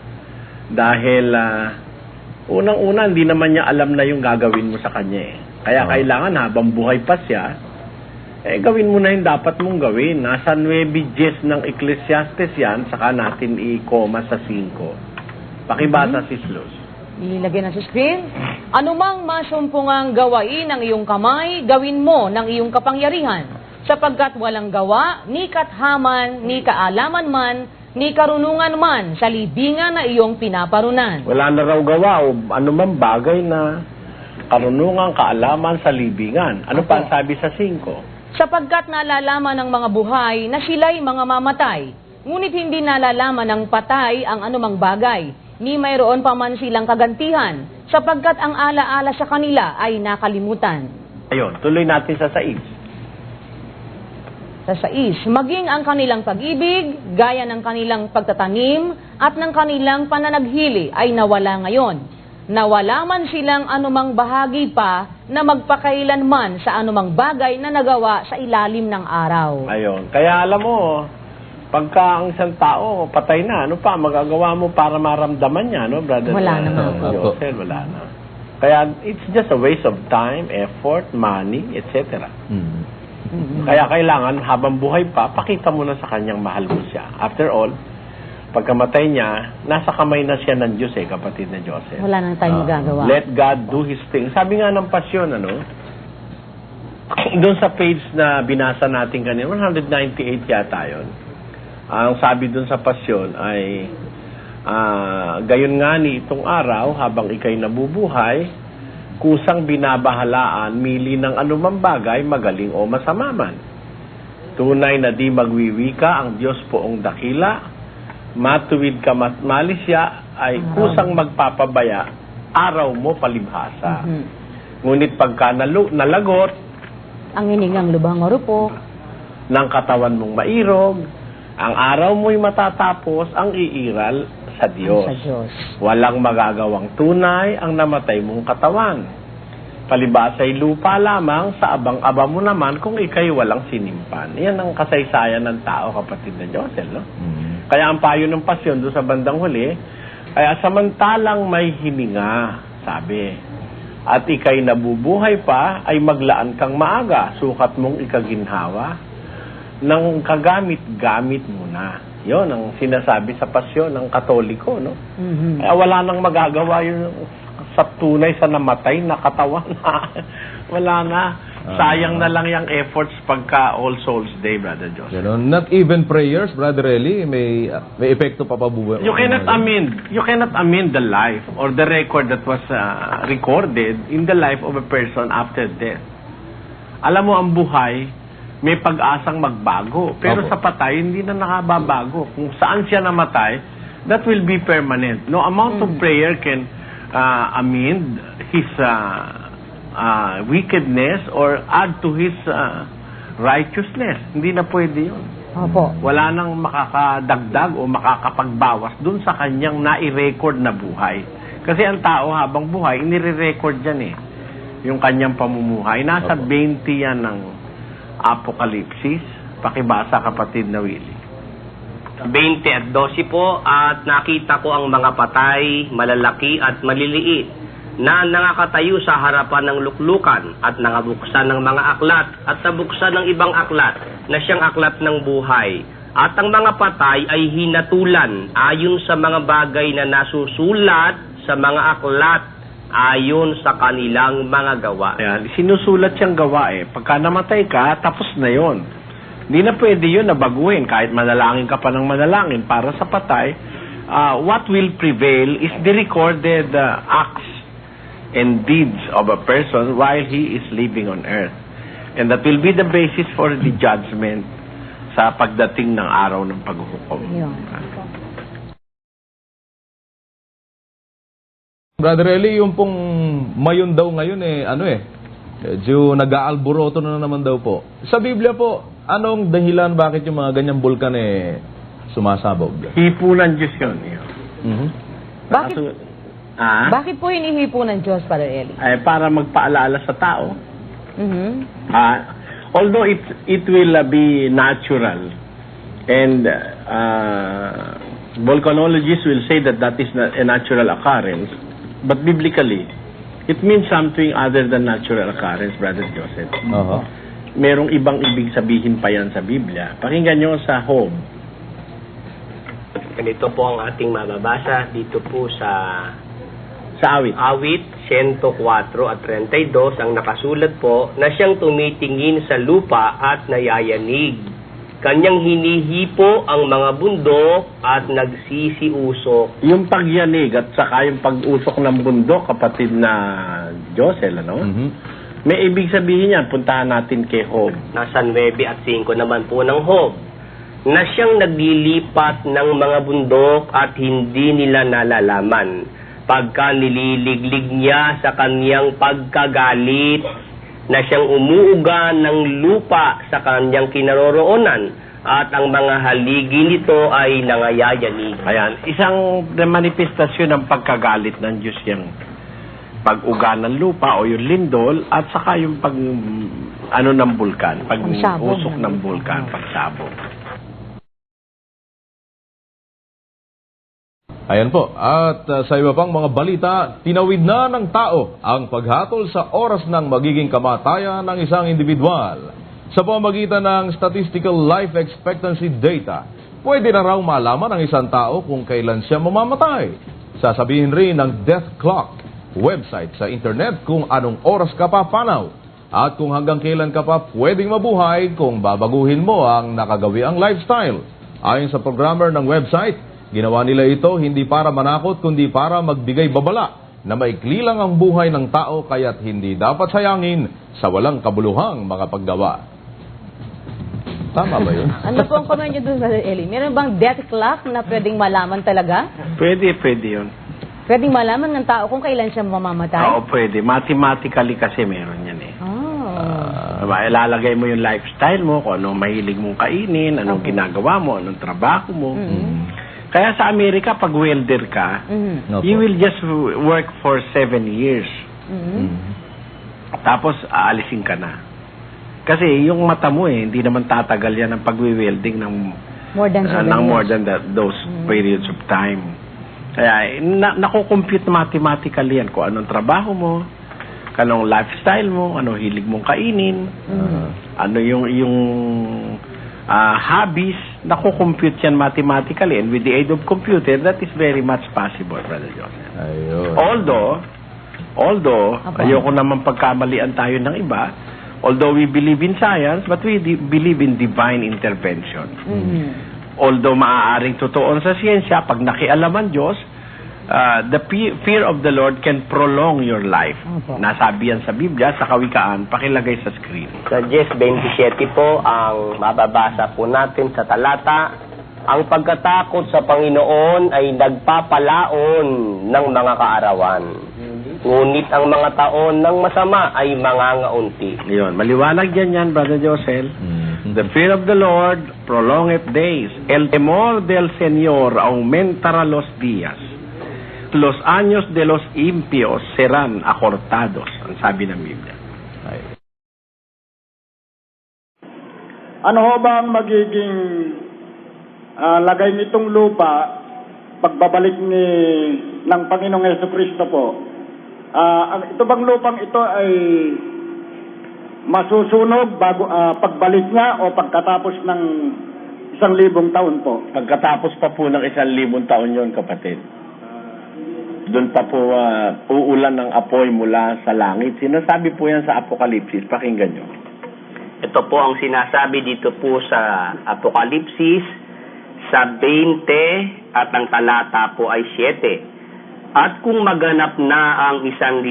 S3: Dahil, unang-una, hindi naman niya alam na yung gagawin mo sa kanya Kaya kailangan habang buhay pa siya, gawin mo na yung dapat mong gawin. Nasa 9:10 ng Ecclesiastes yan, saka natin i-coma sa 5. Pakibasa si Luz.
S9: Ilagay na sa screen. Anumang masumpungang gawain ng iyong kamay, gawin mo ng iyong kapangyarihan. Sapagkat walang gawa, ni kathaman, ni kaalaman man, ni karunungan man sa libingan na iyong pinaparunan.
S3: Wala na raw gawa o anumang bagay na karunungan, kaalaman sa libingan. Ano pa ang sabi sa 5?
S9: Sapagkat nalalaman ng mga buhay na sila'y mga mamatay, ngunit hindi nalalaman ng patay ang anumang bagay, ni mayroon pa man silang kagantihan, sapagkat ang alaala sa kanila ay nakalimutan.
S3: Ayun, tuloy natin sa 6.
S9: Sa 6, maging ang kanilang pag-ibig, gaya ng kanilang pagtatanim at ng kanilang pananaghili ay nawala ngayon. Nawala man silang anumang bahagi pa na magpakailanman sa anumang bagay na nagawa sa ilalim ng araw.
S3: Ayun. Kaya alam mo, pagka ang isang tao patay na, ano pa magagawa mo para maramdaman niya, no, brother?
S9: Wala naman po.
S3: Joseph, wala na. Kaya it's just a waste of time, effort, money, etc. Kaya kailangan habang buhay pa, pakita mo na sa kanyang mahal mo siya. After all, pagkamatay niya, nasa kamay na siya ng Diyos kapatid na Joseph.
S9: Wala nang tayong magagawa.
S3: Let God do His thing. Sabi nga ng pasyon, doon sa page na binasa natin kanina, 198 yata yun. Ang sabi doon sa pasyon ay, gayon nga ni itong araw, habang ikay nabubuhay, kusang binabahalaan, mili ng anumang bagay, magaling o masama man. Tunay na di magwiwika ang Diyos poong dakila, matuwid ka malisya, ay kusang magpapabaya, araw mo palibhasa. Ngunit pagka nalagot,
S9: ang hiningang lubhang marupok,
S3: ng katawan mong mairog, ang araw mo'y matatapos, ang iiral sa Diyos.
S9: sa Diyos.
S3: Walang magagawang tunay ang namatay mong katawan. Palibasa'y lupa lamang, sa abang-aba mo naman kung ikay walang sinimpan. Yan ang kasaysayan ng tao, kapatid na Josel, no? Kaya ang payo ng pasyon doon sa bandang huli, kaya samantalang may hininga, sabi, at ikay nabubuhay pa, ay maglaan kang maaga, sukat mong ikaginhawa, ng kagamit-gamit mo na. Yon ang sinasabi sa pasyon ng Katoliko, no? Kaya wala nang magagawa yun sa tunay sa namatay na katawan. Wala na. Sayang na lang yung efforts pagka All Souls Day, Brother Joseph.
S7: Ganon. Not even prayers, Brother Eli, may epekto pa pabuhay.
S3: You cannot amend the life or the record that was recorded in the life of a person after death. Alam mo, ang buhay, may pag-asang magbago. Pero
S7: Opo.
S3: sa patay, hindi na nakababago. Kung saan siya namatay, that will be permanent. No amount of prayer can amend his wickedness or add to his righteousness. Hindi na pwede yun.
S9: Opo.
S3: Wala nang makakadagdag o makakapagbawas dun sa kanyang nai-record na buhay. Kasi ang tao habang buhay, inire-record yan eh. Yung kanyang pamumuhay. Nasa 20 yan ng Apokalipsis. Pakibasa, kapatid na Willie.
S4: 20 at 12 po, at nakita ko ang mga patay, malalaki at maliliit, na nangakatayo sa harapan ng luklukan at nangabuksan ng mga aklat at nabuksan ng ibang aklat na siyang aklat ng buhay. At ang mga patay ay hinatulan ayon sa mga bagay na nasusulat sa mga aklat ayon sa kanilang mga gawa.
S3: Ayan, sinusulat siyang gawa eh. Pagka namatay ka, tapos na yon. Hindi na pwede yun na baguhin kahit manalangin ka pa ng manalangin para sa patay. What will prevail is the recorded acts and deeds of a person while he is living on earth. And that will be the basis for the judgment sa pagdating ng araw ng paghuhukom.
S9: Yun.
S7: Brother Eli, yung pong mayon daw ngayon medyo nag-aalboroto na naman daw po. Sa Biblia po, anong dahilan bakit yung mga ganyang bulkan sumasabog?
S3: Hipo ng Diyos yun.
S9: Bakit, bakit po hinihipo ng Diyos, Father Eli?
S3: Ay, para magpaalala sa tao. Although it will be natural, and volcanologists will say that is not a natural occurrence, but biblically, it means something other than natural occurrence, Brother Joseph. Merong ibang ibig sabihin pa yan sa Biblia. Pakinggan nyo sa Job.
S4: Ganito po ang ating mababasa dito po sa
S3: Awit.
S4: Awit 104 at 32, ang nakasulat po na siyang tumitingin sa lupa at nayayanig. Kanyang hinihipo ang mga bundok at nagsisiusok.
S3: Yung pagyanig at saka yung pag-usok ng bundok, kapatid na Josel, ano? May ibig sabihin yan. Puntahan natin kay Job.
S4: Nasa 9 at 5 naman po ng Job, na siyang naglilipat ng mga bundok at hindi nila nalalaman pagka nililiglig niya sa kaniyang pagkagalit, na siyang umuuga ng lupa sa kaniyang kinaroroonan at ang mga haligi nito ay nangayayanig.
S3: Ayan, isang manifestasyon ng pagkagalit ng Diyos yung pag-uga ng lupa o yung lindol at saka yung ng bulkan, pag-usok ng bulkan, pagsabog.
S7: Ayan po. At sa iba pang mga balita, tinawid na ng tao ang paghatol sa oras ng magiging kamatayan ng isang individual. Sa pamamagitan ng statistical life expectancy data, pwede na raw malaman ng isang tao kung kailan siya mamamatay. Sasabihin rin ng Death Clock website sa internet kung anong oras ka pa panaw at kung hanggang kailan ka pa pwedeng mabuhay kung babaguhin mo ang nakagawiang lifestyle. Ayon sa programmer ng website, ginawa nila ito hindi para manakot kundi para magbigay babala na maikli lang ang buhay ng tao kaya't hindi dapat sayangin sa walang kabuluhang mga paggawa. Tama ba yun?
S9: Ano po ang comment nyo doon, Brother Eli? Meron bang death clock na pwedeng malaman talaga?
S3: Pwede yun.
S9: Pwedeng malaman ng tao kung kailan siya mamamatay?
S3: Oo, pwede. Mathematically kasi meron yan eh. Ilalagay mo yung lifestyle mo, kung anong mahilig mong kainin, anong ginagawa mo, anong trabaho mo. Kaya sa Amerika, pag welder ka, you will just work for 7 years. Tapos, aalisin ka na. Kasi yung mata mo hindi naman tatagal yan ng pag-welding ng
S9: more than
S3: those periods of time. Kaya, nakukompute mathematically yan kung anong trabaho mo, kanong lifestyle mo, ano hilig mong kainin, ano yung hobbies, nakukompute yan mathematically. And with the aid of computer, that is very much possible, Brother Joseph.
S7: Ayun.
S3: Although, ayoko naman pagkamalian tayo ng iba, although we believe in science, but we believe in divine intervention. Although maaaring totoo sa siyensya, pag nakialaman Diyos, the fear of the Lord can prolong your life. Nasabi yan sa Biblia, sa Kawikaan, pakilagay sa screen.
S4: Sa Jes 27 po, ang mababasa po natin sa talata, ang pagkatakot sa Panginoon ay nagpapalaon ng mga kaarawan. Ngunit ang mga taon ng masama ay mangangaunti.
S3: Yun, maliwanag yan, Brother Josel. The fear of the Lord prolongeth days. El temor del Señor aumentará los días. Los años de los impios serán acortados. Ang sabi ng Biblia.
S10: Ano ho ba ang magiging lagay nitong lupa pagbabalik ng Panginoong Jesucristo po? Ito bang lupang ito ay masusunog bago pagbalik niya o pagkatapos ng 1,000 taon po?
S3: Pagkatapos pa po ng 1,000 taon yon, kapatid. Doon pa po uulan ng apoy mula sa langit. Sinasabi po yan sa Apokalipsis. Pakinggan nyo.
S4: Ito po ang sinasabi dito po sa Apokalipsis sa 20 at ang talata po ay 7. At kung maganap na ang 1,000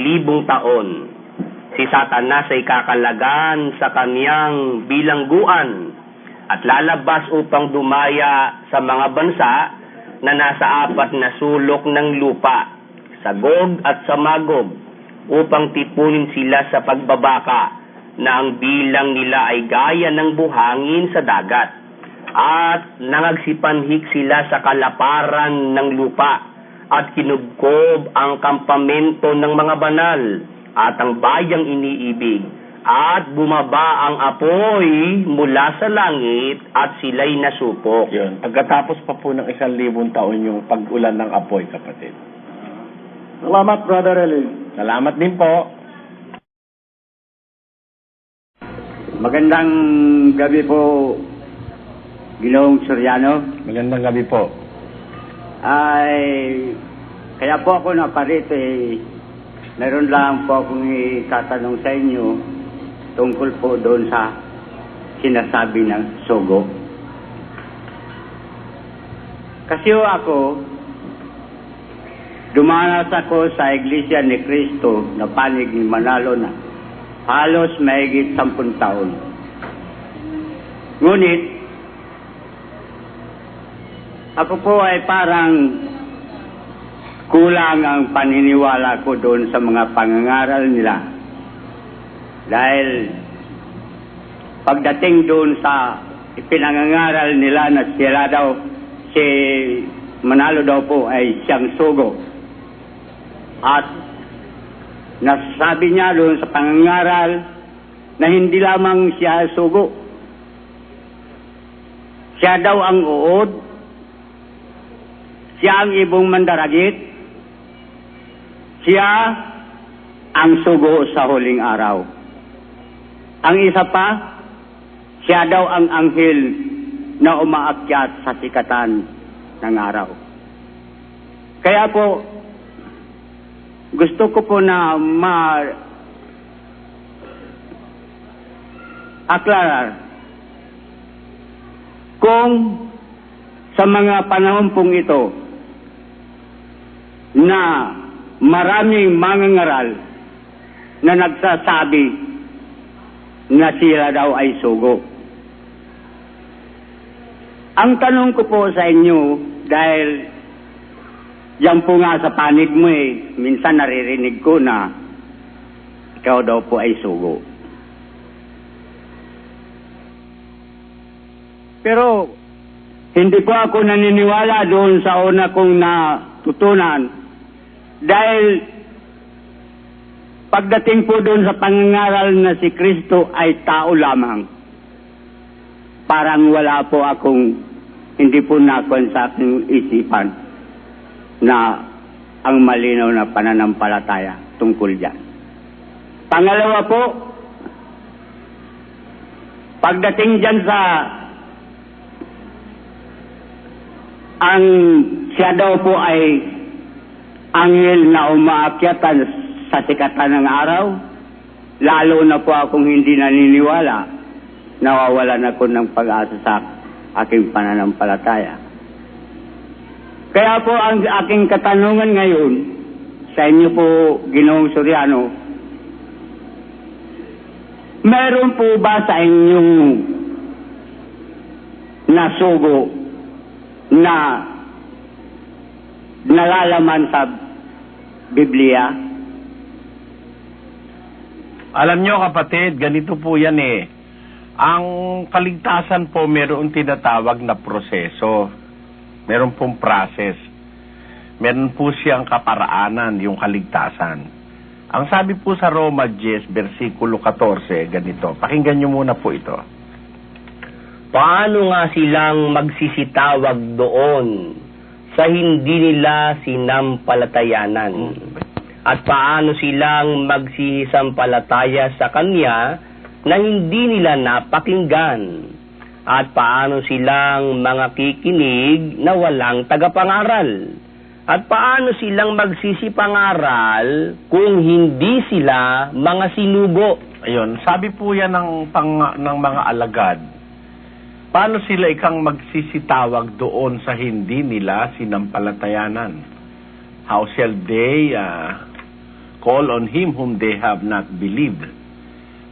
S4: taon, si Satanas ay kakalagan sa kaniyang bilangguan at lalabas upang dumaya sa mga bansa na nasa 4 na sulok ng lupa, sa Gog at sa Magog, upang tipunin sila sa pagbabaka na ang bilang nila ay gaya ng buhangin sa dagat. At nangagsipanhik sila sa kalaparan ng lupa at kinubkob ang kampamento ng mga banal at ang bayang iniibig. At bumaba ang apoy mula sa langit at sila'y nasupok.
S3: Yun. Pagkatapos pa po ng 1,000 taon yung pag-ulan ng apoy, kapatid.
S10: Salamat, Brother Eli.
S3: Salamat din po.
S10: Magandang gabi po, Ginoong Soriano.
S3: Magandang gabi po.
S10: Kaya po ako naparito meron lang po akong itatanong sa inyo tungkol po doon sa sinasabi ng sugo. Kasi ako, dumanas ako sa Iglesia ni Cristo na panig ni Manalo na halos mahigit 10 taon. Ngunit, ako po ay parang kulang ang paniniwala ko doon sa mga pangangaral nila. Dahil pagdating doon sa ipinangangaral nila na sila daw, si Manalo daw po ay siyang sugo. At nasasabi niya doon sa pangangaral na hindi lamang siya sugo. Siya daw ang uod. Siya ang ibong mandaragit. Siya ang sugo sa huling araw. Ang isa pa, siya daw ang anghel na umaakyat sa sikatan ng araw. Kaya po, gusto ko po na aklar kung sa mga panahon pong ito na maraming mangangaral na nagsasabi na sila daw ay sugo. Ang tanong ko po sa inyo, dahil yan po nga sa panig mo minsan naririnig ko na ikaw daw po ay sugo. Pero hindi po ako naniniwala doon sa una kong natutunan dahil pagdating po doon sa pangangaral na si Kristo ay tao lamang. Parang wala po akong, hindi po nakuha sa aking isipan na ang malinaw na pananampalataya tungkol dyan. Pangalawa po, pagdating dyan sa siya daw po ay anghel na umaakyat sa sikatan ng araw, lalo na po akong hindi naniniwala, nawawalan ako ng pag-asa sa aking pananampalataya. Kaya po ang aking katanungan ngayon sa inyo po, Ginoong Soriano, meron po ba sa inyong nasugo na nalalaman sa Biblia?
S3: Alam nyo kapatid, ganito po yan eh. Ang kaligtasan po meron tinatawag na proseso. Meron pong process. Meron po siyang kaparaanan, yung kaligtasan. Ang sabi po sa Roma 10, versikulo 14, ganito. Pakinggan nyo muna po ito.
S4: Paano nga silang magsisitawag doon sa hindi nila sinampalatayanan? At paano silang magsisampalataya sa Kanya na hindi nila napakinggan? At paano silang mga kikinig na walang tagapangaral? At paano silang magsisipangaral kung hindi sila mga sinugo?
S3: Ayun, sabi po yan ng mga alagad. Paano sila ikang magsisitawag doon sa hindi nila sinampalatayanan? How shall they call on Him whom they have not believed?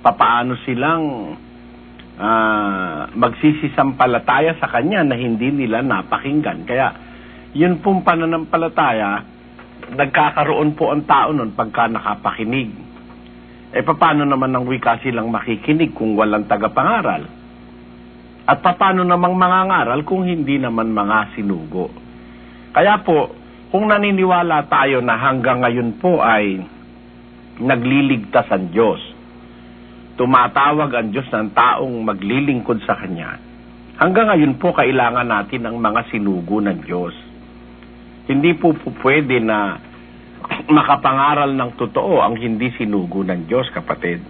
S3: Paano silang magsisisampalataya sa Kanya na hindi nila napakinggan? Kaya, yun pong pananampalataya, nagkakaroon po ang tao nun pagka nakapakinig. Paano naman ng wika silang makikinig kung walang tagapangaral? At paano namang mangangaral kung hindi naman mga sinugo? Kaya po, kung naniniwala tayo na hanggang ngayon po ay nagliligtas ang Diyos, tumatawag ang Diyos ng taong maglilingkod sa Kanya, hanggang ngayon po kailangan natin ang mga sinugo ng Diyos. Hindi po pwede na makapangaral ng totoo ang hindi sinugo ng Diyos, kapatid.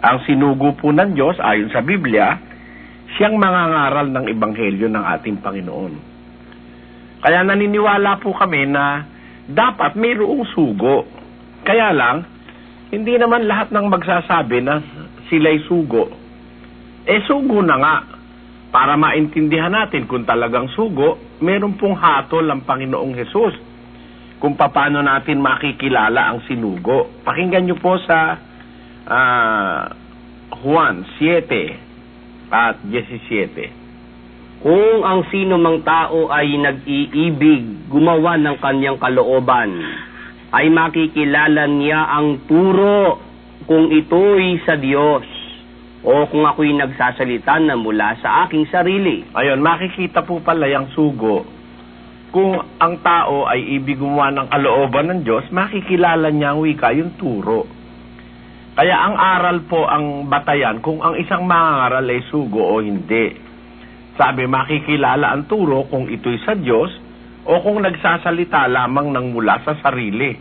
S3: Ang sinugo po ng Diyos, ayon sa Biblia, siyang mangangaral ng Ebanghelyo ng ating Panginoon. Kaya naniniwala po kami na dapat mayroong sugo. Kaya lang, hindi naman lahat ng magsasabi na sila'y sugo. Sugo na nga. Para maintindihan natin kung talagang sugo, meron pong hatol ang Panginoong Hesus kung paano natin makikilala ang sinugo. Pakinggan nyo po sa Juan 7 at 17.
S4: Kung ang sino mang tao ay nag-iibig gumawa ng kanyang kalooban, ay makikilala niya ang turo kung ito'y sa Diyos o kung ako'y nagsasalita na mula sa aking sarili.
S3: Ayun, makikita po pala yung sugo. Kung ang tao ay ibig gumawa ng kalooban ng Diyos, makikilala niya ang wika, yung turo. Kaya ang aral po ang batayan kung ang isang mangangaral ay sugo o hindi. Sabi, makikilala ang turo kung ito'y sa Diyos o kung nagsasalita lamang ng mula sa sarili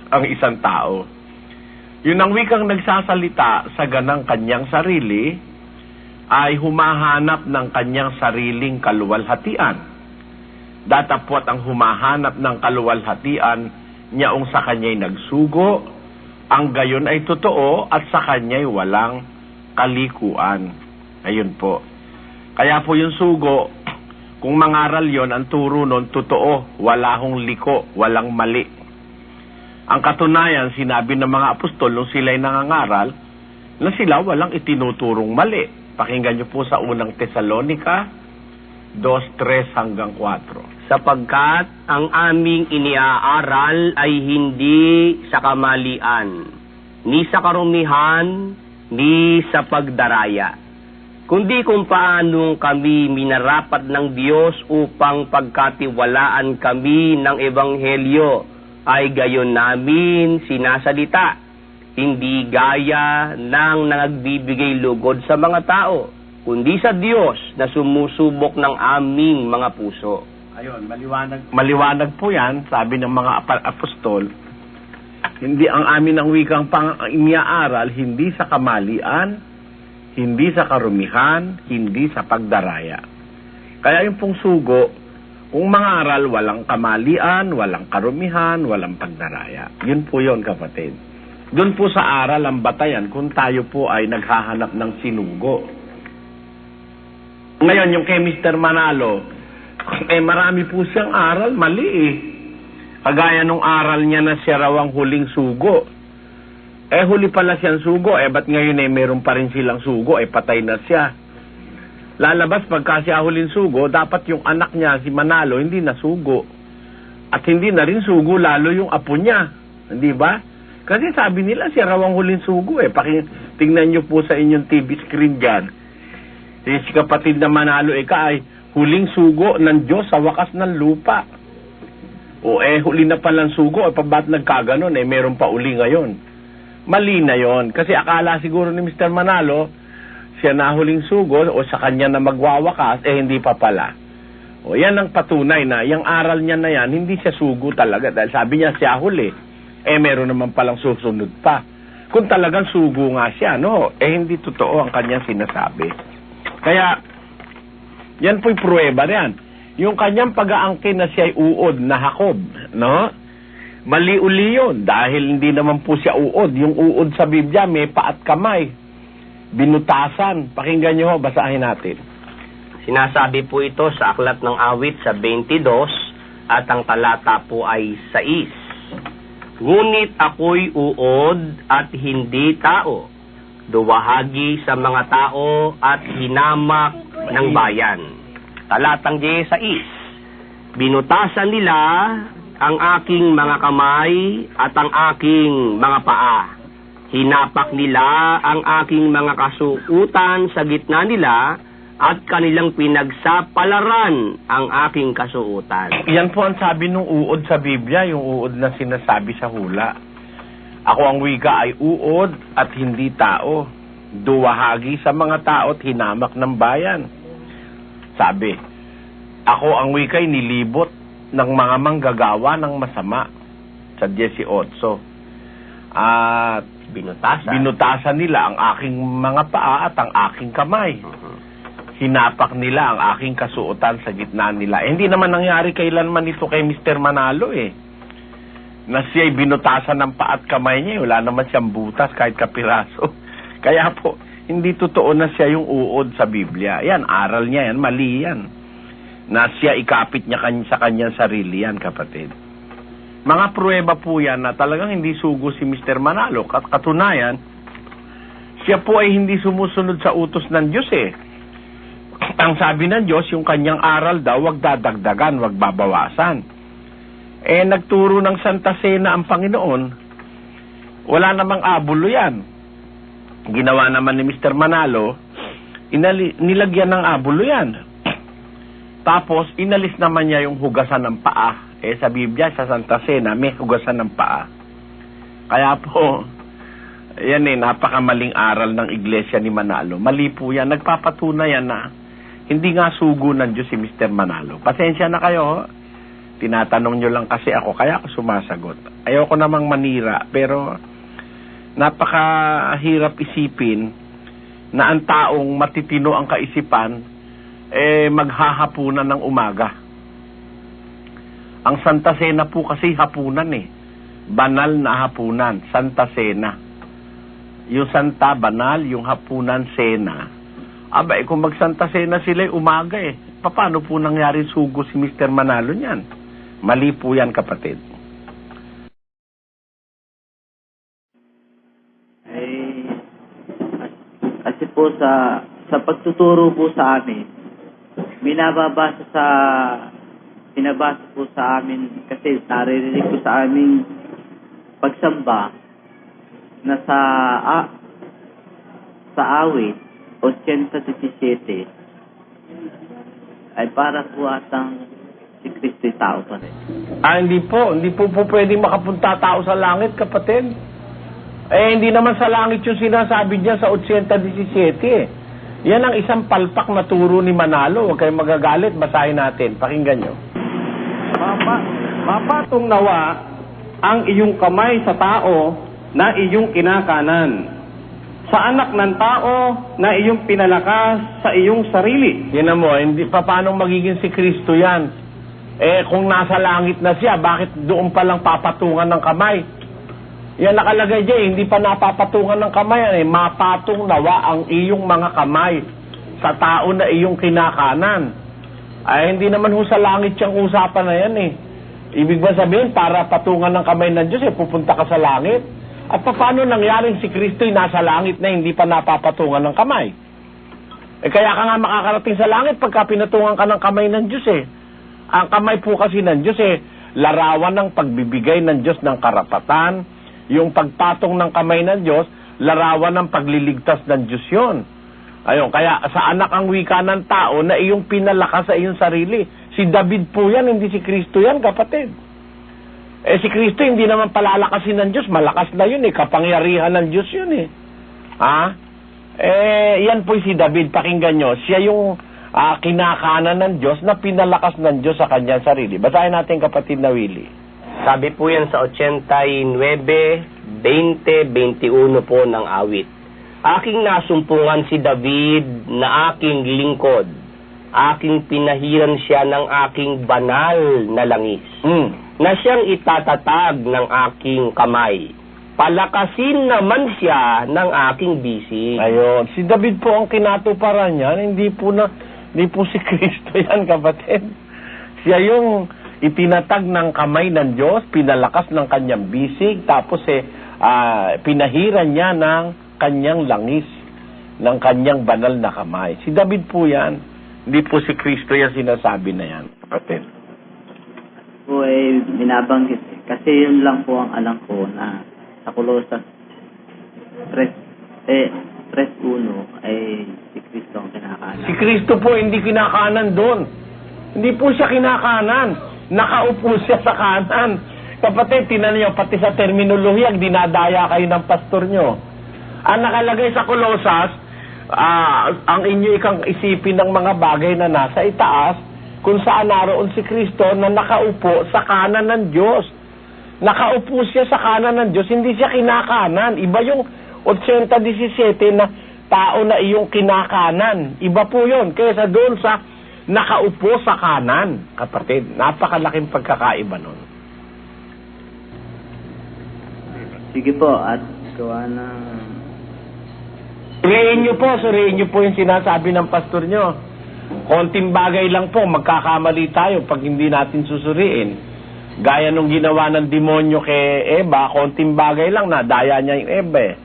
S3: ang isang tao. Yun ang wikang nagsasalita sa ganang kanyang sarili ay humahanap ng kanyang sariling kaluwalhatian. Datapwat ang humahanap ng kaluwalhatian niyaong sa kanya'y nagsugo, ang gayon ay totoo at sa kanya'y walang kalikuan. Ayun po. Kaya po yung sugo, kung mangaral yon, ang turo nun, totoo, wala hong liko, walang mali. Ang katunayan, sinabi ng mga apostol nung sila'y nangangaral, na sila walang itinuturong mali. Pakinggan niyo po sa unang Tesalonica 2:3 hanggang 4.
S4: Sapagkat ang aming iniaaral ay hindi sa kamalian, ni sa karumihan, ni sa pagdaraya, kundi kung paanong kami minarapat ng Diyos upang pagkatiwalaan kami ng Ebanghelyo, ay gayon namin sinasalita, hindi gaya ng nagbibigay lugod sa mga tao, kundi sa Diyos na sumusubok ng aming mga puso.
S3: Ayun, maliwanag po yan, sabi ng mga apostol, Hindi ang amin ang wikang iniaaral, hindi sa kamalian, hindi sa karumihan, hindi sa pagdaraya. Kaya yung pong sugo, kung mangaral, walang kamalian, walang karumihan, walang pagdaraya. Yun po yun, kapatid. Doon po sa aral ang batayan kung tayo po ay naghahanap ng sinugo. Ngayon, yung kay Mr. Manalo, marami po siyang aral, mali eh. Kagaya nung aral niya na siya raw ang huling sugo. Huli pala siyang sugo, ba't ngayon meron pa rin silang sugo, patay na siya. Lalabas pagka siya huling sugo, dapat yung anak niya, si Manalo, hindi na sugo. At hindi na rin sugo, lalo yung apo niya. Hindi ba? Kasi sabi nila, siya raw ang huling sugo tingnan niyo po sa inyong TV screen dyan. Si kapatid na Manalo ay huling sugo ng Diyos sa wakas ng lupa. Huli na palang sugo, ba't nagkaganon, meron pa uli ngayon. Mali na yon. Kasi akala siguro ni Mr. Manalo, siya na huling sugo, o sa kanya na magwawakas, hindi pa pala. Yan ang patunay na, yung aral niya na yan, hindi siya sugo talaga. Dahil sabi niya siya huli, meron naman palang susunod pa. Kung talagang sugo nga siya, no? Hindi totoo ang kanyang sinasabi. Kaya, yan po'y pruweba riyan. Yung kanyang pag-aangkin na siya ay uod na Jacob, no? Mali-uli yun, dahil hindi naman po siya uod. Yung uod sa Biblia, may pa at kamay. Binutasan. Pakinggan nyo, basahin natin.
S4: Sinasabi po ito sa Aklat ng Awit sa 22 at ang talata po ay 6. Ngunit ako'y uod at hindi tao, duwahagi sa mga tao at hinamak ng bayan. Talatang 16. Binutasan nila ang aking mga kamay at ang aking mga paa. Hinapak nila ang aking mga kasuutan sa gitna nila at kanilang pinagsapalaran ang aking kasuutan.
S3: Yan po ang sabi ng uod sa Biblia, yung uod na sinasabi sa hula. Ako ang wika ay uod at hindi tao, duwahagi sa mga tao at hinamak ng bayan. Sabi, ako ang wika ay nilibot ng mga manggagawa ng masama sa 18. At binutasan nila ang aking mga paa at ang aking kamay. Hinapak nila ang aking kasuotan sa gitna nila. Hindi naman nangyari kailanman ito kay Mr. Manalo na siya'y binutasan ng paa at kamay niya. Wala naman siyang butas kahit kapiraso. Kaya po, hindi totoo na siya yung uod sa Biblia. Yan, aral niya yan, mali yan. Na siya ikapit niya sa kanyang sarili yan, kapatid. Mga pruweba po yan na talagang hindi sugo si Mr. Manalo. Katunayan, siya po ay hindi sumusunod sa utos ng Diyos Ang sabi ng Diyos, yung kanyang aral daw, wag dadagdagan, wag babawasan. Nagturo ng Santa Cena ang Panginoon, wala namang abulo yan. Ginawa naman ni Mr. Manalo, nilagyan ng abulo yan. Tapos, inalis naman niya yung hugasan ng paa. Sa Biblia, sa Santa Cena, may hugasan ng paa. Kaya po, yan napakamaling aral ng Iglesia ni Manalo. Mali po yan. Nagpapatunay yan na hindi nga sugo ng Diyos si Mr. Manalo. Pasensya na kayo. Tinatanong nyo lang kasi ako, kaya ako sumasagot. Ayoko namang manira, pero napakahirap isipin na ang taong matitino ang kaisipan maghahapunan ng umaga. Ang Santa Cena po kasi hapunan banal na hapunan, Santa Cena. Yung Santa banal, yung hapunan Cena. Kung mag-Santa Cena sila umaga paano po nangyari sugo si Mr. Manalo niyan? Mali po yan, kapatid.
S11: Kasi po sa pagtuturo po sa amin, pinabasa po sa amin kasi naririnig po sa aming pagsamba na sa awit 8:17 ay para po atang si Kristo'y tao pa rin.
S3: Hindi po pwedeng makapunta tao sa langit, kapatid. Hindi naman sa langit yung sinasabi niya sa 8:17 Yan ang isang palpak na turo ni Manalo. Huwag kayong magagalit, basahin natin. Pakinggan nyo. Mapatong nawa
S12: ang iyong kamay sa tao na iyong kinakanan, sa anak ng tao na iyong pinalakas sa iyong sarili.
S3: Yan mo, hindi pa paano magiging si Kristo yan? Kung nasa langit na siya, bakit doon pa lang papatungan ng kamay? Yan nakalagay dyan, hindi pa napapatungan ng kamay. Mapatong nawa ang iyong mga kamay sa tao na iyong kinakanan. Ay, hindi naman ho sa langit siyang usapan na yan Ibig ba sabihin, para patungan ng kamay ng Diyos, pupunta ka sa langit? At paano nangyaring si Kristo'y nasa langit na hindi pa napapatungan ng kamay? Kaya ka nga makakarating sa langit pagka pinatungan ka ng kamay ng Diyos Ang kamay po kasi ng Diyos larawan ng pagbibigay ng Diyos ng karapatan. Yung pagpatong ng kamay ng Diyos, larawan ng pagliligtas ng Diyos yun. Ayun, kaya sa anak ang wika ng tao na iyong pinalakas sa iyong sarili. Si David po yan, hindi si Kristo yan, kapatid. Si Kristo hindi naman palalakasin ng Diyos, malakas na yun kapangyarihan ng Diyos yun yan po si David, pakinggan nyo. Siya yung kinakanan ng Diyos na pinalakas ng Diyos sa kanyang sarili. Basahin natin, kapatid na Willie.
S4: Sabi po yan sa 89:20-21 po ng awit. Aking nasumpungan si David na aking lingkod. Aking pinahiran siya ng aking banal na langis. Na siyang itatatag ng aking kamay. Palakasin naman siya ng aking bisig.
S3: Ayun, si David po ang kinatuparan niyan, hindi po si Kristo yan, kapatid. Siya yung itinatag ng kamay ng Diyos, pinalakas ng kanyang bisig, tapos pinahiran niya ng kanyang langis, ng kanyang banal na kamay. Si David po yan, hindi po si Kristo yan sinasabi na yan, kapatid.
S11: Po binabanggit kasi yun lang po ang alam ko na sa Colosas 3:1 ay si Kristo ang kinakanan.
S3: Si Kristo po hindi kinakanan doon. Hindi po siya kinakanan. Nakaupo siya sa kanan. Kapatid, tinan niyo, pati sa terminolohiya, dinadaya kayo ng pastor nyo. Ang nakalagay sa Colosas, ang inyo ikang isipin ng mga bagay na nasa itaas, kung saan naroon si Kristo na nakaupo sa kanan ng Diyos. Nakaupo siya sa kanan ng Diyos, hindi siya kinakanan. Iba yung 80-17 na tao na iyong kinakanan. Iba po yun, kaysa doon sa nakaupo sa kanan. Kapatid, napakalaking pagkakaiba nun.
S11: Sige po, at gawa na...
S3: Suriin niyo po yung sinasabi ng pastor nyo. Konting bagay lang po, magkakamali tayo pag hindi natin susuriin. Gaya nung ginawa ng demonyo kay Eva, konting bagay lang, nadaya niya yung Eva.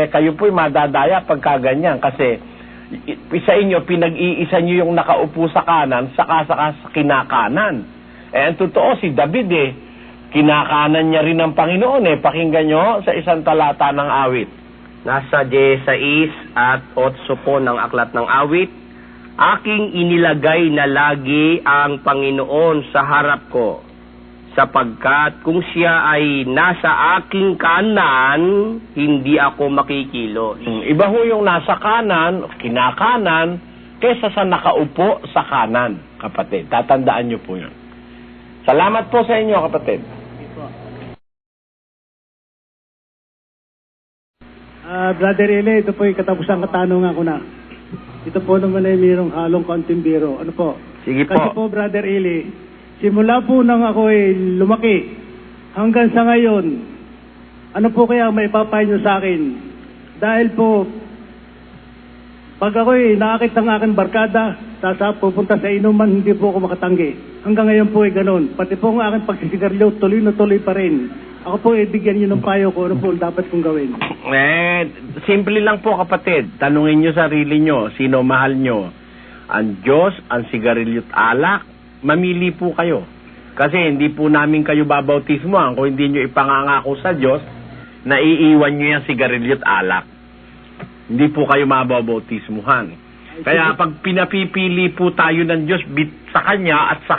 S3: Kayo po'y madadaya pagka ganyan. Kasi sa inyo, pinag-iisa nyo yung nakaupo sa kanan, saka sa kinakanan. Ang totoo, si David kinakanan niya rin ng Panginoon Pakinggan nyo sa isang talata ng awit.
S4: Nasa 16 at 8 po ng aklat ng awit. Aking inilagay na lagi ang Panginoon sa harap ko, sapagkat kung siya ay nasa aking kanan, hindi ako makikilos.
S3: Iba ho yung nasa kanan, kinakanan, kaysa sa nakaupo sa kanan, kapatid. Tatandaan nyo po yun. Salamat po sa inyo, kapatid.
S13: Brother Eli, ito po yung katapusang katanungan ko na. Ito po naman ay mayroong halong konting biro. Ano po?
S3: Sige po.
S13: Kasi po, Brother Eli, simula po nang ako ay lumaki hanggang sa ngayon, ano po kaya may papayo nyo sa akin? Dahil po, pag ako nakakit ng aking barkada, pupunta sa inuman, hindi po ako makatanggi. Hanggang ngayon po ay ganun. Pati po ang aking pagsisigarilyo, tuloy na tuloy pa rin. Ako po, bigyan nyo ng payo ko, ano po dapat kong gawin?
S3: Simple lang po, kapatid. Tanungin nyo sarili nyo, sino mahal nyo? Ang Diyos, ang sigarilyo at alak? Mamili po kayo. Kasi hindi po namin kayo babautismohan kung hindi nyo ipangangako sa Diyos na iiwan nyo yung sigarilyo at alak. Hindi po kayo mababautismohan. Kaya pag pinapipili po tayo ng Diyos sa Kanya at sa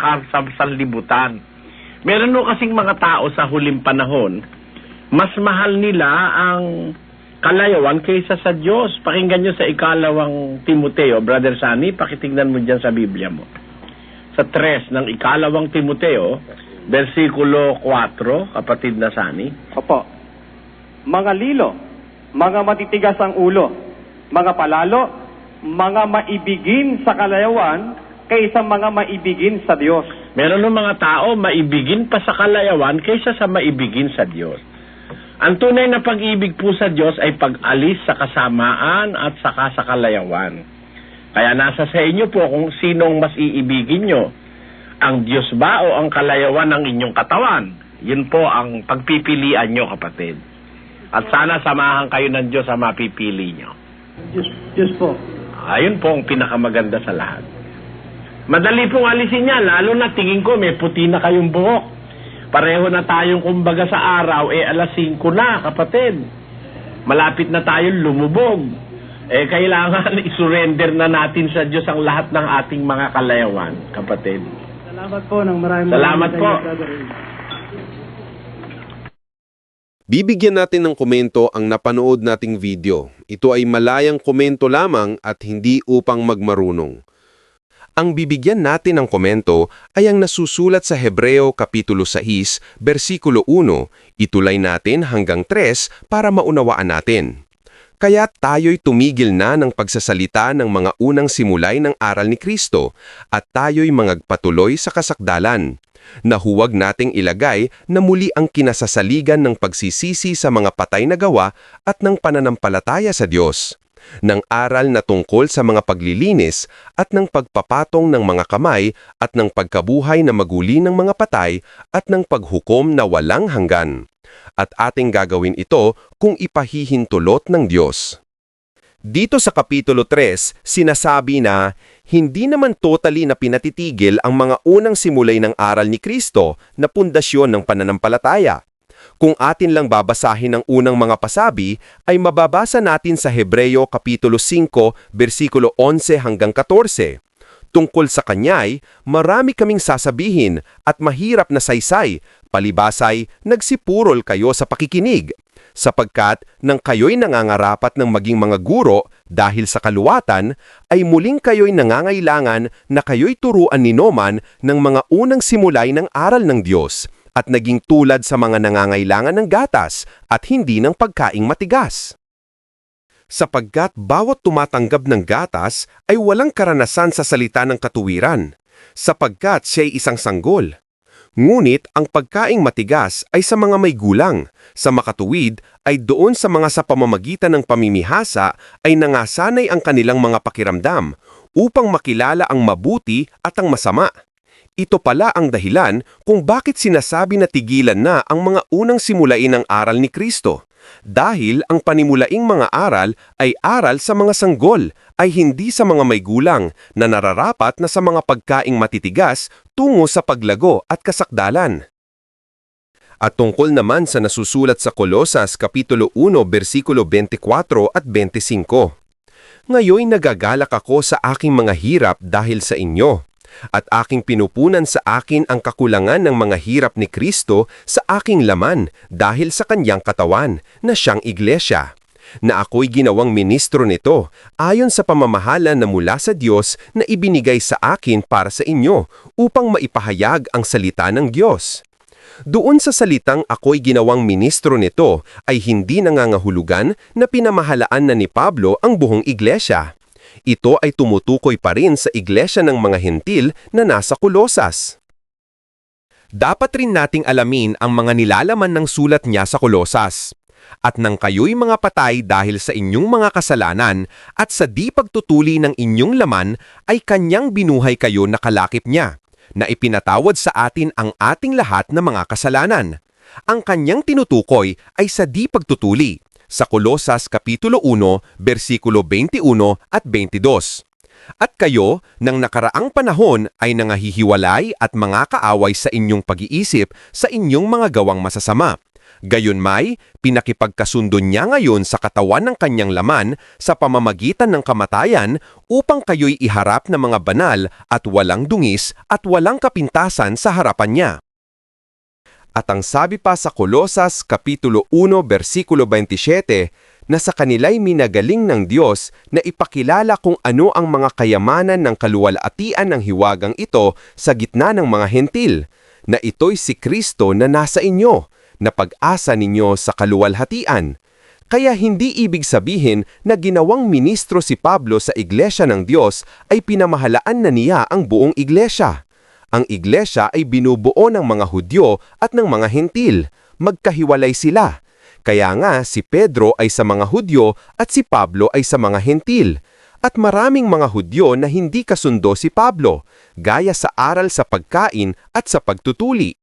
S3: sanlibutan, meron no kasing mga tao sa huling panahon, mas mahal nila ang kalayawan kaysa sa Diyos. Pakinggan nyo sa 2 Timoteo, Brother Sunny, pakitignan mo dyan sa Biblia mo. Sa 3 ng 2 Timoteo, versikulo 4, kapatid na Sani.
S12: Opo. Mga lilo, mga matitigas ang ulo, mga palalo, mga maibigin sa kalayawan, kaysa mga maibigin sa Diyos.
S3: Meron ng mga tao maibigin pa sa kalayawan kaysa sa maibigin sa Diyos. Ang tunay na pag-ibig po sa Diyos ay pag-alis sa kasamaan at saka sa kalayawan. Kaya nasa sa inyo po kung sinong mas iibigin nyo. Ang Diyos ba o ang kalayawan ng inyong katawan? Yun po ang pagpipilian nyo, kapatid. At sana samahan kayo ng Diyos sa mapipili nyo.
S13: Diyos po.
S3: Ayun po ang pinakamaganda sa lahat. Madali pong alisin niya, lalo na tingin ko may puti na kayong buhok. Pareho na tayong kumbaga sa araw, alas 5 na, kapatid. Malapit na tayong lumubog. Kailangan isurrender na natin sa Diyos ang lahat ng ating mga kalayawan, kapatid.
S13: Salamat po ng maraming
S3: Salamat po.
S14: Bibigyan natin ng komento ang napanood nating video. Ito ay malayang komento lamang at hindi upang magmarunong. Ang bibigyan natin ng komento ay ang nasusulat sa Hebreo Kapitulo 6, versikulo 1. Itulay natin hanggang 3 para maunawaan natin. Kaya tayo'y tumigil na ng pagsasalita ng mga unang simulay ng aral ni Kristo at tayo'y mangagpatuloy sa kasakdalan, na huwag nating ilagay na muli ang kinasasaligan ng pagsisisi sa mga patay na gawa at ng pananampalataya sa Diyos, ng aral na tungkol sa mga paglilinis at ng pagpapatong ng mga kamay at ng pagkabuhay na maguli ng mga patay at ng paghukom na walang hanggan. At ating gagawin ito kung ipahihintulot ng Diyos. Dito sa Kapitulo 3, sinasabi na hindi naman totally na pinatitigil ang mga unang simulay ng aral ni Kristo na pundasyon ng pananampalataya. Kung atin lang babasahin ang unang mga pasabi, ay mababasa natin sa Hebreo Kapitulo 5, versikulo 11 hanggang 14. Tungkol sa kanya'y, marami kaming sasabihin at mahirap na saysay, palibasay, nagsipurol kayo sa pakikinig. Sapagkat nang kayo'y nangangarapat ng maging mga guro dahil sa kaluwatan, ay muling kayo'y nangangailangan na kayo'y turuan ni Noman ng mga unang simulay ng aral ng Diyos at naging tulad sa mga nangangailangan ng gatas at hindi ng pagkaing matigas. Sapagkat bawat tumatanggap ng gatas ay walang karanasan sa salita ng katuwiran, sapagkat siya'y isang sanggol. Ngunit ang pagkaing matigas ay sa mga may gulang, sa makatuwid ay doon sa mga sa pamamagitan ng pamimihasa ay nangasanay ang kanilang mga pakiramdam upang makilala ang mabuti at ang masama. Ito pala ang dahilan kung bakit sinasabi na tigilan na ang mga unang simulain ng aral ni Kristo. Dahil ang panimulaing mga aral ay aral sa mga sanggol, ay hindi sa mga may gulang na nararapat na sa mga pagkaing matitigas tungo sa paglago at kasakdalan. At tungkol naman sa nasusulat sa Kolosas Kapitulo 1, versikulo 24 at 25. Ngayoy nagagalak ako sa aking mga hirap dahil sa inyo, at aking pinupunan sa akin ang kakulangan ng mga hirap ni Kristo sa aking laman dahil sa kanyang katawan na siyang iglesia, na ako'y ginawang ministro nito ayon sa pamamahala na mula sa Diyos na ibinigay sa akin para sa inyo upang maipahayag ang salita ng Diyos. Doon sa salitang ako'y ginawang ministro nito ay hindi nangangahulugan na pinamahalaan na ni Pablo ang buong iglesia. Ito ay tumutukoy pa rin sa iglesia ng mga hentil na nasa Kolosas. Dapat rin nating alamin ang mga nilalaman ng sulat niya sa Kolosas. At nang kayo'y mga patay dahil sa inyong mga kasalanan at sa di pagtutuli ng inyong laman, ay kanyang binuhay kayo na kalakip niya, na ipinatawad sa atin ang ating lahat na mga kasalanan. Ang kanyang tinutukoy ay sa di pagtutuli, sa Kolosas Kapitulo 1, versikulo 21 at 22. At kayo, nang nakaraang panahon ay nangahihiwalay at mga kaaway sa inyong pag-iisip sa inyong mga gawang masasama. Gayunmay, pinakipagkasundo niya ngayon sa katawan ng kanyang laman sa pamamagitan ng kamatayan upang kayo'y iharap na mga banal at walang dungis at walang kapintasan sa harapan niya. At ang sabi pa sa Kolosas Kapitulo 1, versikulo 27, na sa kanila'y minagaling ng Diyos na ipakilala kung ano ang mga kayamanan ng kaluwalhatian ng hiwagang ito sa gitna ng mga hentil, na ito'y si Kristo na nasa inyo, na pag-asa ninyo sa kaluwalhatian. Kaya hindi ibig sabihin na ginawang ministro si Pablo sa iglesia ng Diyos ay pinamahalaan na niya ang buong iglesia. Ang iglesia ay binubuo ng mga Hudyo at ng mga Hentil. Magkahiwalay sila. Kaya nga si Pedro ay sa mga Hudyo at si Pablo ay sa mga Hentil. At maraming mga Hudyo na hindi kasundo si Pablo, gaya sa aral sa pagkain at sa pagtutuli.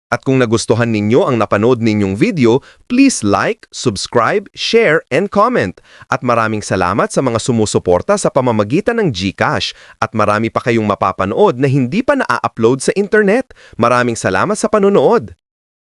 S14: At kung nagustuhan ninyo ang napanood ninyong video, please like, subscribe, share, and comment. At maraming salamat sa mga sumusuporta sa pamamagitan ng GCash. At marami pa kayong mapapanood na hindi pa na-upload sa internet. Maraming salamat sa panonood.